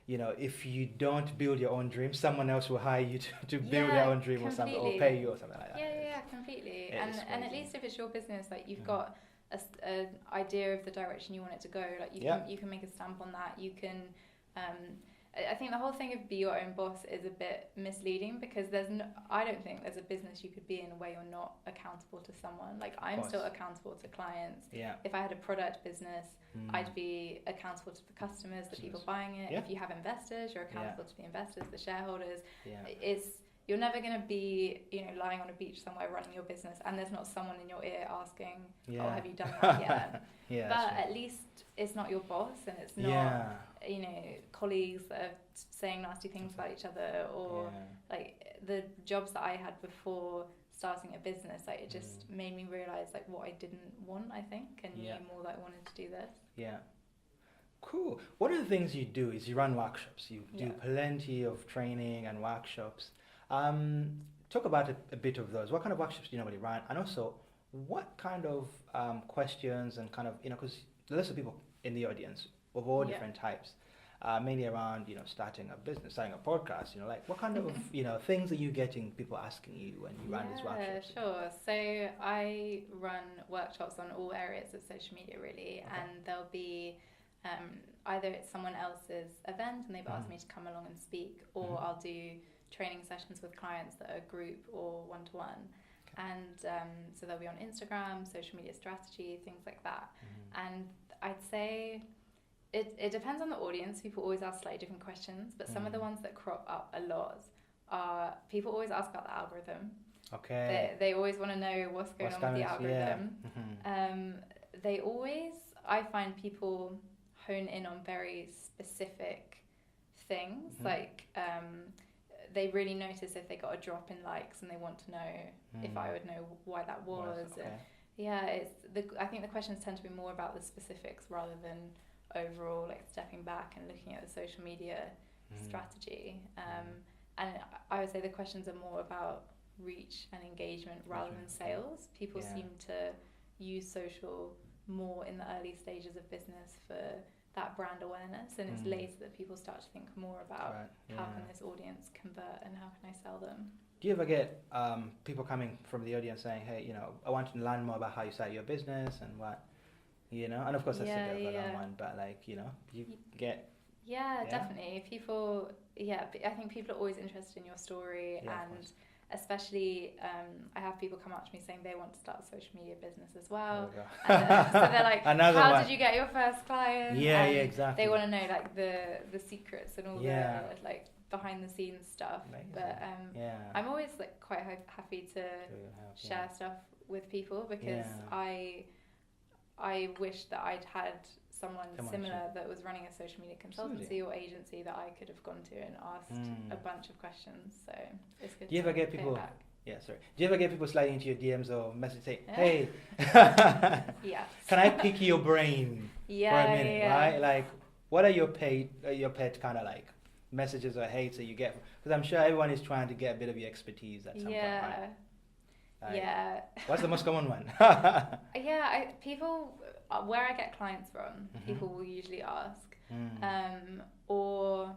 you know, if you don't build your own dream, someone else will hire you to build their own dream, or something, or pay you or something like that. Yeah, completely. And at least if it's your business, like you've got an idea of the direction you want it to go. Like you can make a stamp on that. You can. I think the whole thing of be your own boss is a bit misleading, because I don't think there's a business you could be in where you're not accountable to someone. Like, I'm still accountable to clients. If I had a product business, I'd be accountable to the customers, the people buying it. If you have investors, you're accountable to the investors, the shareholders. You're never going to be, you know, lying on a beach somewhere running your business and there's not someone in your ear asking, oh, have you done that yet? But at least it's not your boss, and it's not, you know, colleagues that are saying nasty things about each other, or like the jobs that I had before starting a business, like it just made me realize like what I didn't want, I think, and knew more that I wanted to do this. Cool. One of the things you do is you run workshops. You do plenty of training and workshops. Talk about a bit of those. What kind of workshops do you normally run? And also, what kind of questions and kind of, you know, because there's people in the audience of all different types, mainly around, you know, starting a business, starting a podcast, you know, like what kind of, you know, things are you getting people asking you when you run these workshops? Sure. So I run workshops on all areas of social media, really, and there'll be either it's someone else's event and they've asked me to come along and speak, or I'll do training sessions with clients that are group or one-to-one. And so they'll be on Instagram, social media strategy, things like that. And I'd say it depends on the audience. People always ask slightly different questions, but some of the ones that crop up a lot are people always ask about the algorithm. They always want to know what's going on with the algorithm. They always, I find people hone in on very specific things, like they really notice if they got a drop in likes, and they want to know if I would know why that was. I think the questions tend to be more about the specifics rather than overall, like stepping back and looking at the social media strategy. And I would say the questions are more about reach and engagement rather than sales. People seem to use social more in the early stages of business for that brand awareness, and it's later that people start to think more about how can this audience convert and how can I sell them. Do you ever get people coming from the audience saying, hey, you know, I want to learn more about how you start your business and what, you know, and of course that's a bit of a long one, but like, you know, you get... definitely. People, I think people are always interested in your story, and especially I have people come up to me saying they want to start a social media business as well. And so they're like, how did you get your first client? Exactly. They want to know like the secrets and all the like behind the scenes stuff. Amazing. But I'm always like quite happy to share stuff with people, because I wish that I'd had someone similar that was running a social media consultancy or agency that I could have gone to and asked a bunch of questions. So it's good. Do you ever get people? Do you ever get people sliding into your DMs or message saying, "Hey, can I pick your brain for a minute?" Right? Like, what are your pet kind of like messages or hates that you get? Because I'm sure everyone is trying to get a bit of your expertise at some point, right? What's the most common one? People, where I get clients from, people will usually ask, or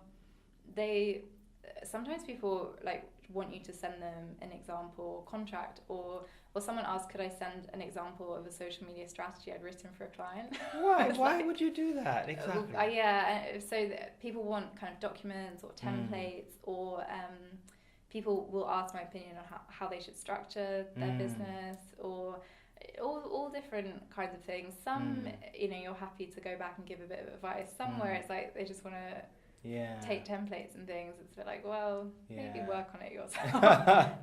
sometimes people like want you to send them an example contract, or someone asked, could I send an example of a social media strategy I'd written for a client? Why would you do that? Exactly. So people want kind of documents or templates, or people will ask my opinion on how they should structure their business, or all different kinds of things. Some, you're happy to go back and give a bit of advice. Some where it's like they just want to take templates and things. It's a bit like, well, maybe work on it yourself.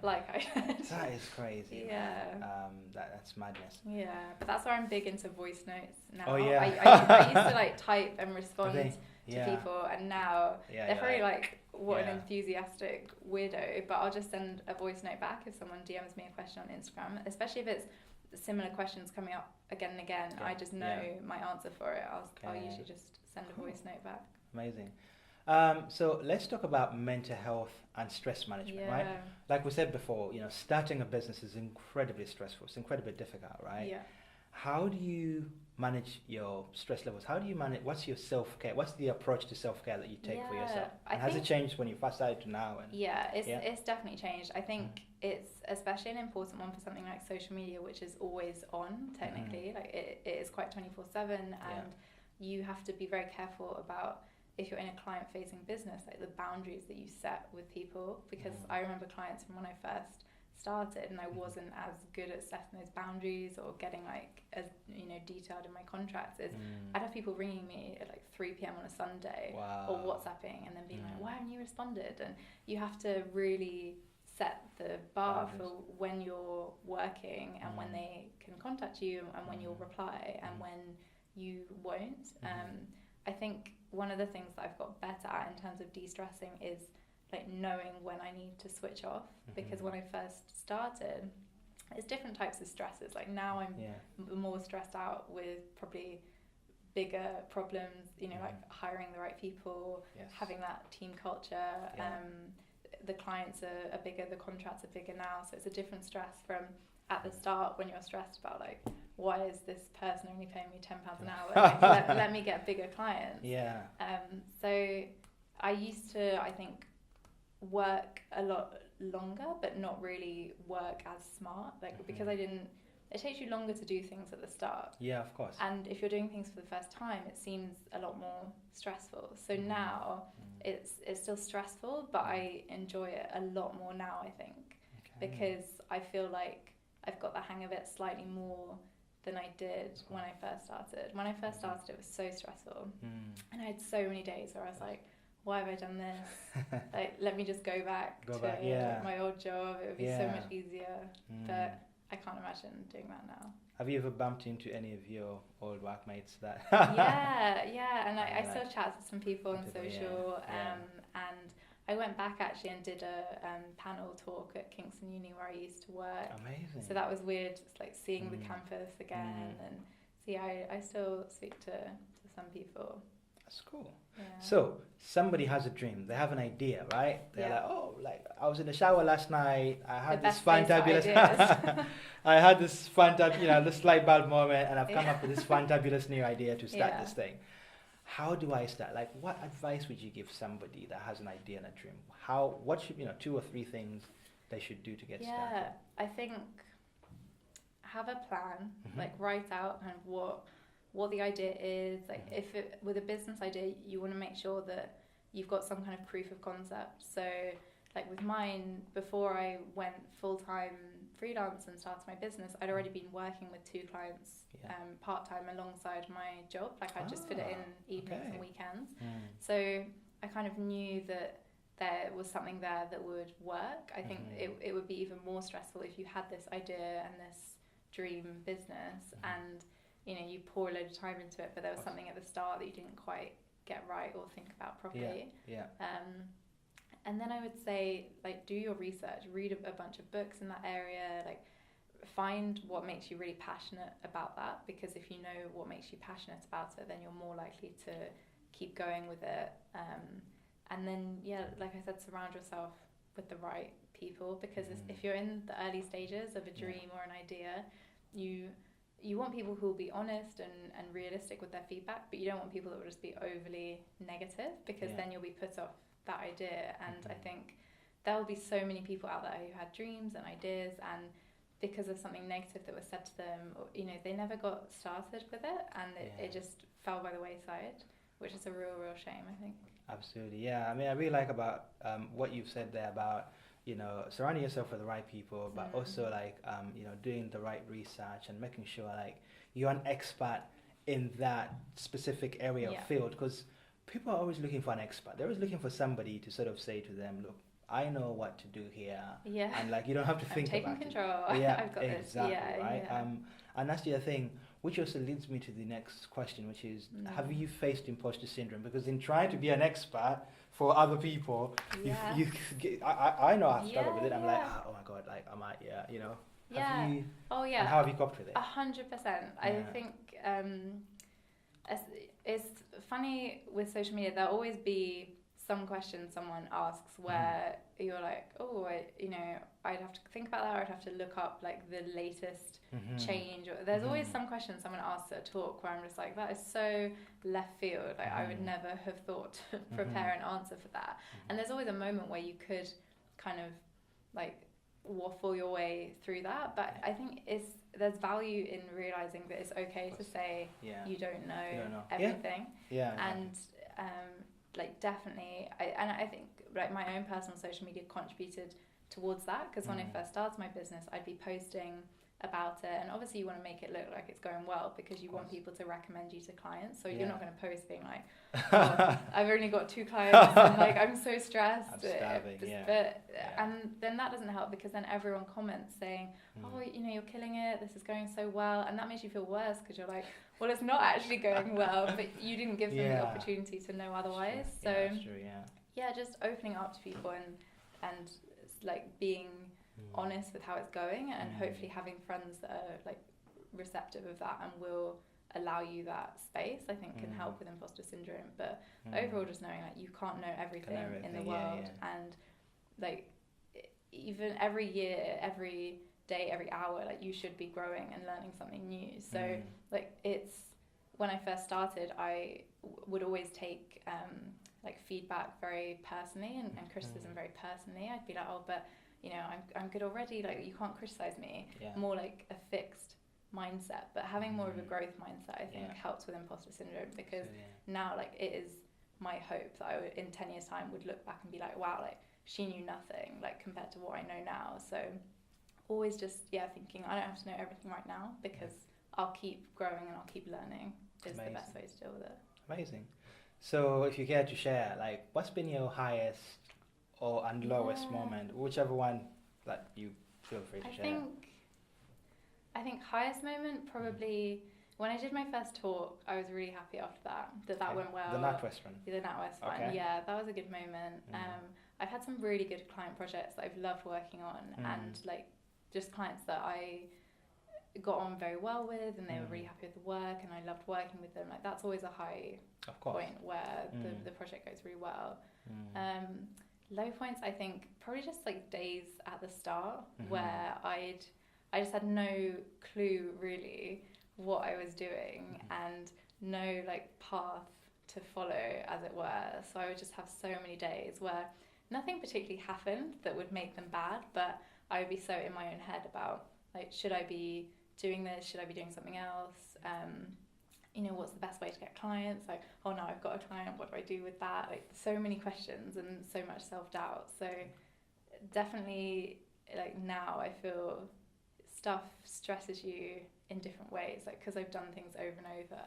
Like I should. That is crazy. Yeah. That's madness. Yeah, but that's why I'm big into voice notes now. Oh yeah. I used to like type and respond to people, and now they're probably like, what an enthusiastic weirdo. But I'll just send a voice note back if someone DMs me a question on Instagram, especially if it's similar questions coming up again and again. I just know my answer for it. I'll usually just send a voice note back. Amazing. So let's talk about mental health and stress management, right? Like we said before, starting a business is incredibly stressful. It's incredibly difficult, right? Yeah. How do you manage your stress levels? How do you manage, what's your self-care? What's the approach to self-care that you take for yourself? And has it changed when you first started to now? It's definitely changed. I think it's especially an important one for something like social media, which is always on, technically. Like it is quite 24/7, and you have to be very careful about, if you're in a client-facing business, like the boundaries that you set with people. Because I remember clients from when I first started, and I wasn't as good at setting those boundaries or getting like as detailed in my contracts. I'd have people ringing me at like 3 p.m. on a Sunday or WhatsApping, and then being like, why haven't you responded? And you have to really set the bar for when you're working and when they can contact you, and when you'll reply and when you won't. I think one of the things that I've got better at in terms of de-stressing is like knowing when I need to switch off, because when I first started, there's different types of stresses. Like now I'm more stressed out with probably bigger problems, like hiring the right people, having that team culture. The clients are bigger, the contracts are bigger now, so it's a different stress from at the start when you're stressed about like, why is this person only paying me £10 an hour? Like, let me get bigger clients. So I used to, I think, work a lot longer, but not really work as smart, like because it takes you longer to do things at the start. Yeah, of course. And if you're doing things for the first time, it seems a lot more stressful. So now it's still stressful, but I enjoy it a lot more now, I think, because I feel like I've got the hang of it slightly more than I did when I first started. When I first started, it was so stressful, and I had so many days where I was like, why have I done this? Like, let me just go back to my old job. It would be so much easier. But I can't imagine doing that now. Have you ever bumped into any of your old workmates that? And I still chat to some people on social, and I went back actually and did a panel talk at Kingston Uni where I used to work. Amazing. So that was weird, just like seeing the campus again, and I still speak to some people. That's cool. Yeah. So somebody has a dream, they have an idea, right? They're like, I was in the shower last night, I had this fantabulous I had this fantabulous, this light bulb moment, and I've come up with this fantabulous new idea to start this thing. How do I start? Like, what advice would you give somebody that has an idea and a dream? What should 2 or 3 things they should do to get started? Yeah, I think have a plan, like write out kind of what the idea is. Like with a business idea, you want to make sure that you've got some kind of proof of concept. So like with mine, before I went full-time freelance and started my business, I'd already been working with 2 clients part-time alongside my job. Like I just fit it in evenings and weekends. So I kind of knew that there was something there that would work. I think it would be even more stressful if you had this idea and this dream business and you pour a load of time into it, but there was something at the start that you didn't quite get right or think about properly. And then I would say, like, do your research, read a bunch of books in that area, like find what makes you really passionate about that, because if you know what makes you passionate about it, then you're more likely to keep going with it. And then, like I said, surround yourself with the right people, because if you're in the early stages of a dream or an idea, you want people who will be honest and realistic with their feedback, but you don't want people that will just be overly negative, because then you'll be put off that idea. And I think there will be so many people out there who had dreams and ideas, and because of something negative that was said to them, you know, they never got started with it, and it just fell by the wayside, which is a real shame, I think. Absolutely, yeah. I mean, I really like about what you've said there about, you know, surrounding yourself with the right people, but also like, you know, doing the right research and making sure like you're an expert in that specific area or field, because people are always looking for an expert. They're always looking for somebody to sort of say to them, look, I know what to do here. Yeah. And like, you don't have to think about it. I'm taking control. Yeah, I've got exactly, this. right? Yeah. And that's the other thing, which also leads me to the next question, which is, have you faced imposter syndrome? Because in trying to be an expert for other people, I know I've struggled with it. I'm like, oh my God, like, am I, you know? Yeah. And how have you coped with it? 100%. I think it's funny with social media, there'll always be some question someone asks where you're like, oh, you know, I'd have to think about that, or I'd have to look up like the latest change. Or there's always some question someone asks at a talk where I'm just like, that is so left field. Like I would never have thought to prepare an answer for that. And there's always a moment where you could kind of like waffle your way through that. But I think there's value in realizing that it's okay to say you don't know everything. And like definitely, I think like my own personal social media contributed towards that, because when I first started my business, I'd be posting about it, and obviously you want to make it look like it's going well because you want people to recommend you to clients, so you're not going to post being like, oh, I've only got 2 clients and like I'm so stressed, I'm starving, and then that doesn't help, because then everyone comments saying, oh, you know, you're killing it, this is going so well, and that makes you feel worse because you're like, well, it's not actually going well, but you didn't give them the opportunity to know otherwise. So that's true, just opening up to people and like being honest with how it's going, and hopefully having friends that are like receptive of that and will allow you that space, I think can help with imposter syndrome. But overall, just knowing like you can't know everything in the world, and like even every year, every day, every hour, like you should be growing and learning something new. So like it's, when I first started, I would always take like feedback very personally and criticism very personally. I'd be like, oh, but you know, I'm good already, like you can't criticize me. More like a fixed mindset, but having more of a growth mindset, I think helps with imposter syndrome, because now like it is my hope that I would, in 10 years time, would look back and be like, wow, like she knew nothing like compared to what I know now. So always just thinking I don't have to know everything right now, because I'll keep growing and I'll keep learning is the best way to deal with it. Amazing. So if you care to share, like what's been your highest and lowest moment, whichever one that you feel free to share. I think highest moment probably when I did my first talk. I was really happy after that went well. The NatWest one. The NatWest one. Yeah, that was a good moment. I've had some really good client projects that I've loved working on, and like just clients that I got on very well with, and they were really happy with the work, and I loved working with them. Like that's always a high point where the project goes really well. Low points, I think probably just like days at the start where I just had no clue really what I was doing and no like path to follow, as it were. So I would just have so many days where nothing particularly happened that would make them bad, but I would be so in my own head about like, should I be doing this? Should I be doing something else? You know, what's the best way to get clients? Like, oh no, I've got a client, what do I do with that? Like so many questions and so much self-doubt. So definitely like now I feel stuff stresses you in different ways. Like, because I've done things over and over,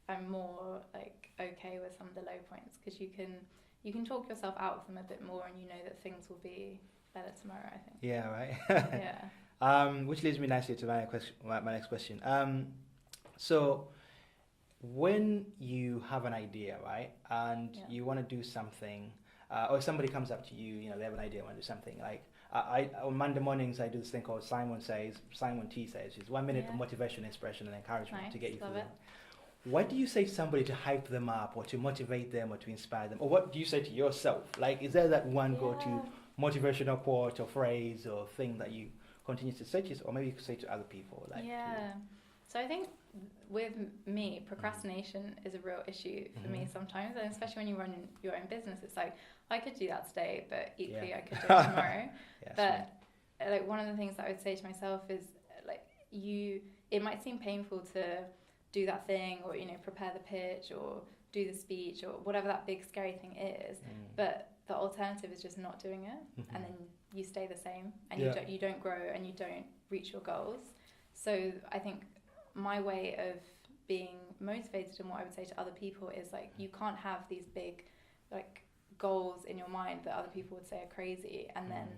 I'm more like okay with some of the low points, because you can talk yourself out of them a bit more, and you know that things will be better tomorrow, I think. Yeah, right. Which leads me nicely to my next question. So when you have an idea, right, and you want to do something, or somebody comes up to you, you know, they have an idea, want to do something, like I on Monday mornings I do this thing called Simon T says, it's 1 minute of motivation, inspiration and encouragement to get you through it. What do you say to somebody to hype them up, or to motivate them, or to inspire them, or what do you say to yourself? Like, is there that one go-to motivational quote or phrase or thing that you continue to say to yourself, or maybe you could say to other people? Like, so I think with me, procrastination is a real issue for me sometimes, and especially when you run your own business, it's like, I could do that today, but equally I could do it tomorrow. But like, one of the things that I would say to myself is, like, it might seem painful to do that thing, or, you know, prepare the pitch or do the speech or whatever that big scary thing is, but the alternative is just not doing it, and then you stay the same, and you don't grow, and you don't reach your goals. So I think my way of being motivated, and what I would say to other people, is like, you can't have these big like goals in your mind that other people would say are crazy, and then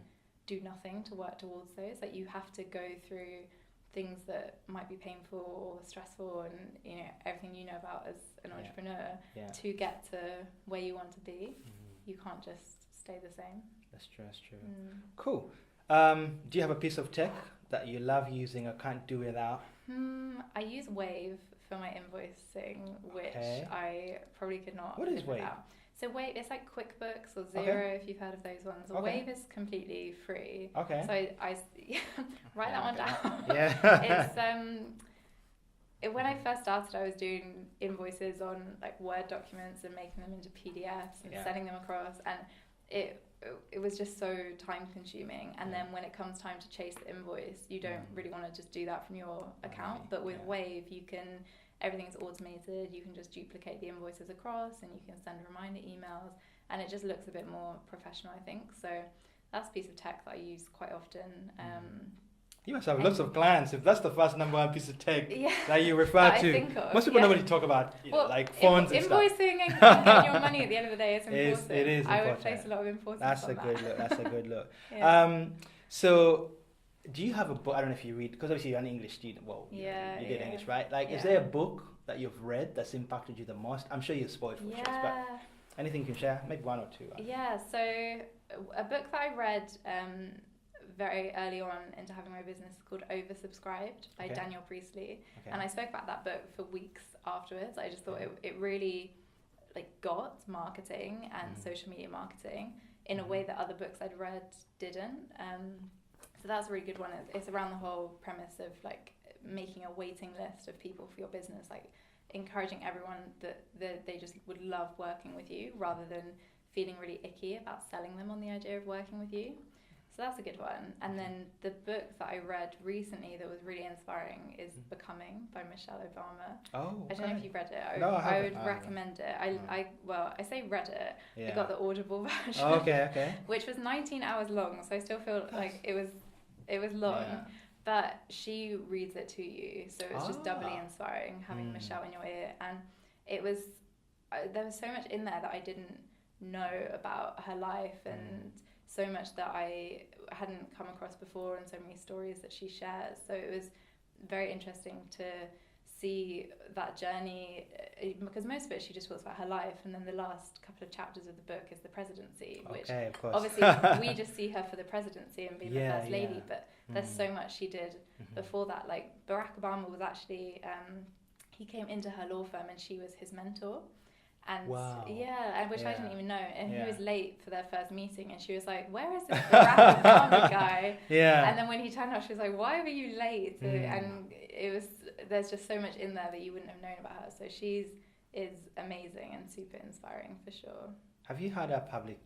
do nothing to work towards those. Like, you have to go through things that might be painful or stressful, and, you know, everything you know about as an entrepreneur to get to where you want to be. You can't just stay the same. That's true. Cool. Do you have a piece of tech that you love using or can't do without? I use Wave for my invoicing, which I probably could not live without. Wave? So Wave, it's like QuickBooks or Xero, if you've heard of those ones. Wave is completely free. So I write that one down. It's when I first started, I was doing invoices on like Word documents and making them into PDFs and sending them across, and it was just so time consuming. And then when it comes time to chase the invoice, you don't really want to just do that from your account. But with Wave, everything's automated. You can just duplicate the invoices across, and you can send reminder emails, and it just looks a bit more professional, I think. So that's a piece of tech that I use quite often. You must have lots of clients if that's the first number one piece of tech that you refer to. Most people normally talk about like phones and stuff. Invoicing and getting your money at the end of the day is important. It is important. I would place a lot of importance That's on a good look. That's a good look. So do you have a book? I don't know if you read, because obviously you're an English student. Well, you did English, right? Like, is there a book that you've read that's impacted you the most? I'm sure you're spoiled for choice, but anything you can share? Maybe one or two. So a book that I read very early on into having my business is called Oversubscribed by Daniel Priestley. And I spoke about that book for weeks afterwards. I just thought it really like got marketing and social media marketing in a way that other books I'd read didn't. So that's a really good one. It's around the whole premise of like making a waiting list of people for your business, like encouraging everyone that they just would love working with you, rather than feeling really icky about selling them on the idea of working with you. So that's a good one. And then the book that I read recently that was really inspiring is Becoming by Michelle Obama. I don't know if you've read it. I would recommend it. I say read it. I got the Audible version. Which was 19 hours long, so I still feel like it was long. But she reads it to you, so it's just doubly inspiring having Michelle in your ear. And there was so much in there that I didn't know about her life, and so much that I hadn't come across before, and so many stories that she shares. So it was very interesting to see that journey, because most of it she just talks about her life, and then the last couple of chapters of the book is the presidency, which obviously we just see her for the presidency and being the first lady, but there's so much she did before that. Like Barack Obama was actually he came into her law firm and she was his mentor. And which I didn't even know. And he was late for their first meeting, and she was like, "Where is this Barack Obama guy?" And then when he turned up, she was like, "Why were you late?" And there's just so much in there that you wouldn't have known about her. So is amazing and super inspiring for sure. Have you heard her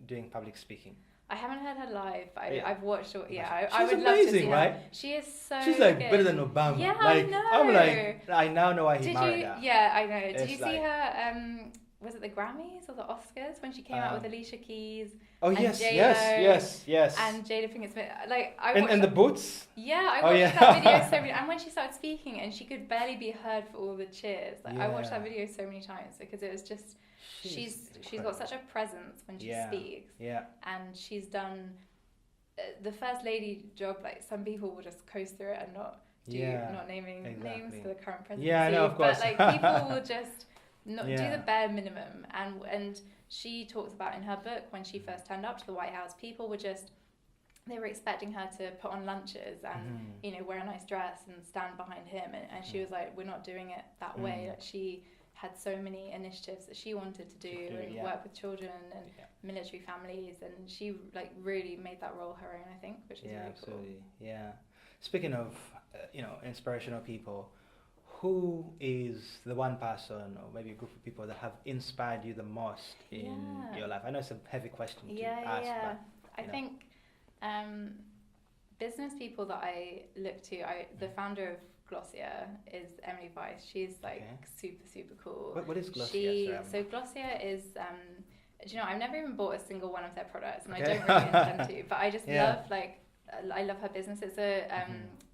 doing public speaking? I haven't heard her live, but I've watched her. I would love to see her. Right? She is so She's like good. better than Obama. Yeah, like, I know. I'm like, I now know why he married her. Yeah, I know. Did you see her? Was it the Grammys or the Oscars when she came out with Alicia Keys? Yes. And Jada Pinkett Smith. Like, and the boots. Yeah, I watched that video so many. And when she started speaking, and she could barely be heard for all the cheers. Like, I watched that video so many times because it was just she's got such a presence when she speaks. Yeah. And she's done the first lady job. Like, some people will just coast through it and not naming names for the current presidency. Yeah, I know, of course. But like, people will just do the bare minimum. And she talks about in her book, when she first turned up to the White House, people were they were expecting her to put on lunches and wear a nice dress and stand behind him, and she was like, we're not doing it that way. Like, she had so many initiatives that she wanted to do and work with children and military families, and she like really made that role her own, I think, which is really absolutely cool. Yeah. Speaking of inspirational people, who is the one person or maybe a group of people that have inspired you the most in your life? I know it's a heavy question to ask, but I think business people that I look to, the founder of Glossier is Emily Weiss. She's like super cool. What is Glossier? So Glossier is, do you know, I've never even bought a single one of their products, and I don't really intend to, but I just love I love her business. It's a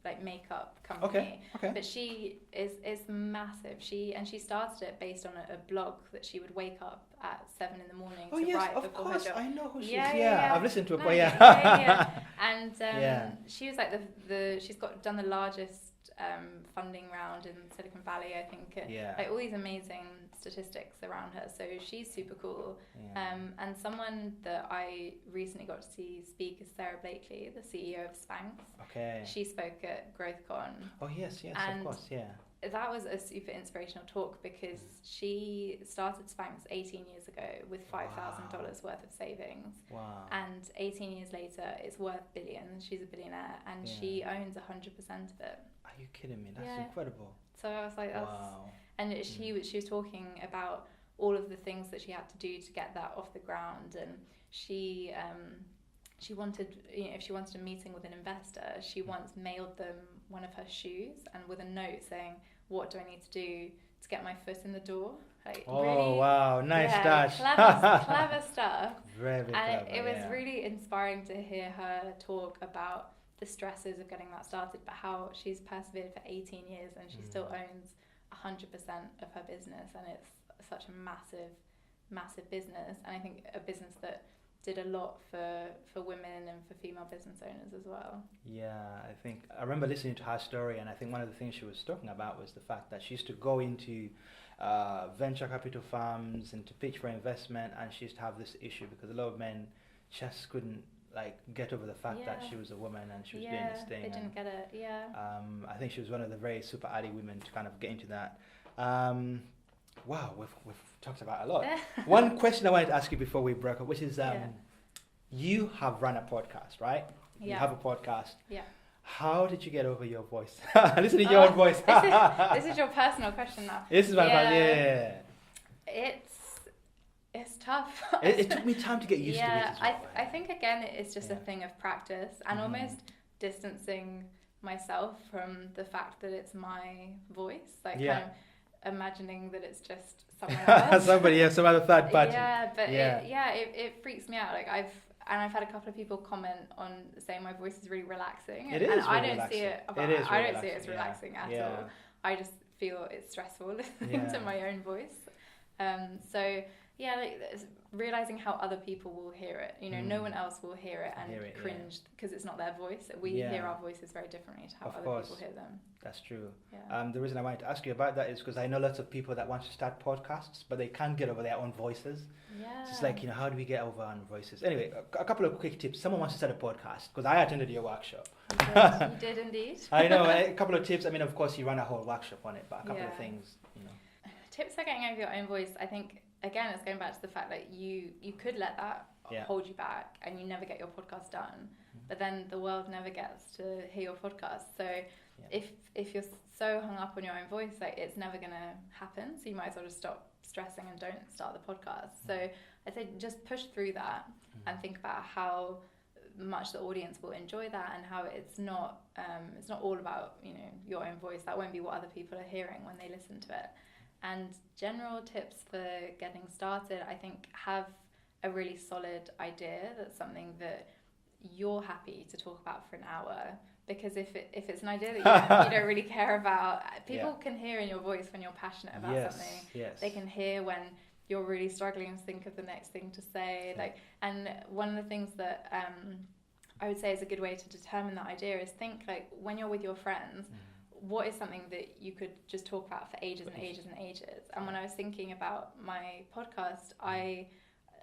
like makeup company, but she is massive. She started it based on a blog that she would wake up at 7 a.m. to write before her job. I know who she is. I've listened to her. And she was like she's done the largest funding round in Silicon Valley, I think. Like all these amazing statistics around her. So she's super cool. And someone that I recently got to see speak is Sarah Blakely, the CEO of Spanx. She spoke at GrowthCon. Oh yes, and of course, that was a super inspirational talk because she started Spanx 18 years ago with $5,000 worth of savings. And 18 years later, it's worth billions. She's a billionaire, and she owns 100% of it. Are you kidding me? That's incredible. So I was like, that's... And she was talking about all of the things that she had to do to get that off the ground, and she wanted, if she wanted a meeting with an investor, she once mailed them one of her shoes and with a note saying, what do I need to do to get my foot in the door? Like, really, wow, nice touch. Clever stuff. Very clever, it was really inspiring to hear her talk about the stresses of getting that started, but how she's persevered for 18 years and she still owns 100% of her business, and it's such a massive business, and I think a business that did a lot for women and for female business owners as well. I remember listening to her story, and I think one of the things she was talking about was the fact that she used to go into venture capital firms and to pitch for investment, and she used to have this issue because a lot of men just couldn't get over the fact that she was a woman and she was doing this thing. They didn't get it. I think she was one of the very super early women to kind of get into that. Wow, we've talked about a lot. One question I wanted to ask you before we broke up, which is you have run a podcast, right? You have a podcast. How did you get over your voice? Listen to your own voice. This is your personal question now. This is my question. It's tough. It took me time to get used to it as well. I think again it's just a thing of practice and almost distancing myself from the fact that it's my voice. Kind of imagining that it's just someone else. Somebody, some other third party. It freaks me out. I've had a couple of people comment on saying my voice is really relaxing. It is really I don't relaxing. see it. I don't see it as relaxing at all. I just feel it's stressful listening to my own voice. Realizing how other people will hear it. No one else will hear it and cringe because it's not their voice. We hear our voices very differently to how other people hear them. That's true. The reason I wanted to ask you about that is because I know lots of people that want to start podcasts, but they can't get over their own voices. It's like, how do we get over our own voices? Anyway, a couple of quick tips. Someone wants to start a podcast because I attended your workshop. You did indeed. I know. A couple of tips. I mean, of course, you ran a whole workshop on it, but a couple of things, Tips for getting over your own voice, I think, again, it's going back to the fact that you could let that hold you back and you never get your podcast done, but then the world never gets to hear your podcast. So if you're so hung up on your own voice, it's never going to happen. So you might as well just stop stressing and don't start the podcast. So I say just push through that and think about how much the audience will enjoy that and how it's not all about your own voice. That won't be what other people are hearing when they listen to it. And general tips for getting started, I think have a really solid idea that's something that you're happy to talk about for an hour. Because if it's an idea that you don't really care about, people can hear in your voice when you're passionate about something. They can hear when you're really struggling to think of the next thing to say. And one of the things that I would say is a good way to determine that idea is think when you're with your friends, what is something that you could just talk about for ages and ages and ages? And when I was thinking about my podcast, I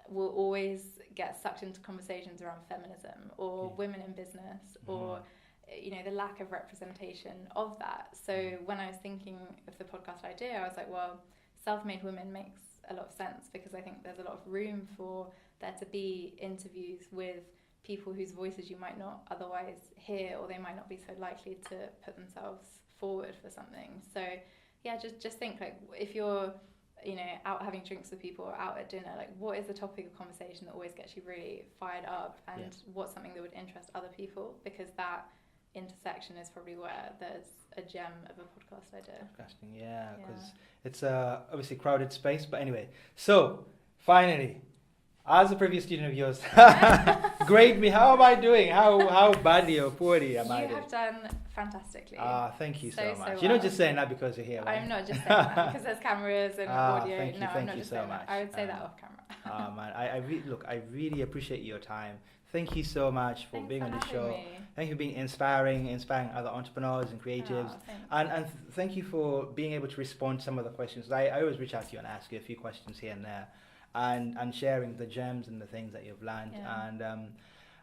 will always get sucked into conversations around feminism or women in business or the lack of representation of that. So when I was thinking of the podcast idea, I was like, well, self-made women makes a lot of sense because I think there's a lot of room for there to be interviews with people whose voices you might not otherwise hear, or they might not be so likely to put themselves forward for something. So yeah, just think like if you're, you know, out having drinks with people or out at dinner, like what is the topic of conversation that always gets you really fired up, and what's something that would interest other people, because that intersection is probably where there's a gem of a podcast idea. Podcasting, because it's obviously crowded space, but anyway, so finally, as a previous student of yours, grade me. How am I doing? How badly or poorly am I doing? You have done fantastically. Thank you so much. well. You're not just saying that because you're here, right? I'm not just saying that because there's cameras and audio. Thank you, I'm not just so saying much. that. I would say that off camera. Man, I really appreciate your time. Thank you so much for being on the show. Me. Thank you for being inspiring other entrepreneurs and creatives. And thank you for being able to respond to some of the questions. I always reach out to you and ask you a few questions here and there, and sharing the gems and the things that you've learned.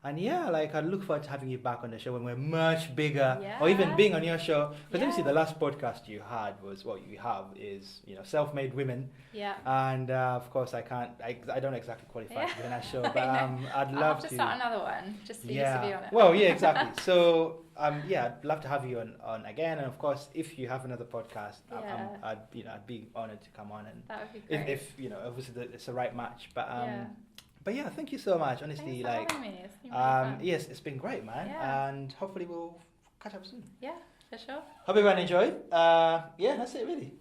And like I look forward to having you back on the show when we're much bigger, or even being on your show. Because obviously the last podcast you had was what you have is, you know, self-made women. Yeah. And of course I don't exactly qualify to be on that show, but I'd love I'll have to start another one just for you to be on it. Well, yeah, exactly. So I'd love to have you on again, and of course if you have another podcast, I'd be honored to come on, and that would be great. If you know, obviously it's the right match, but yeah, thank you so much. Honestly, thanks for having me. It's been really fun. Yes, it's been great, man. And hopefully we'll catch up soon. Yeah, for sure. Hope everyone enjoyed. That's it really.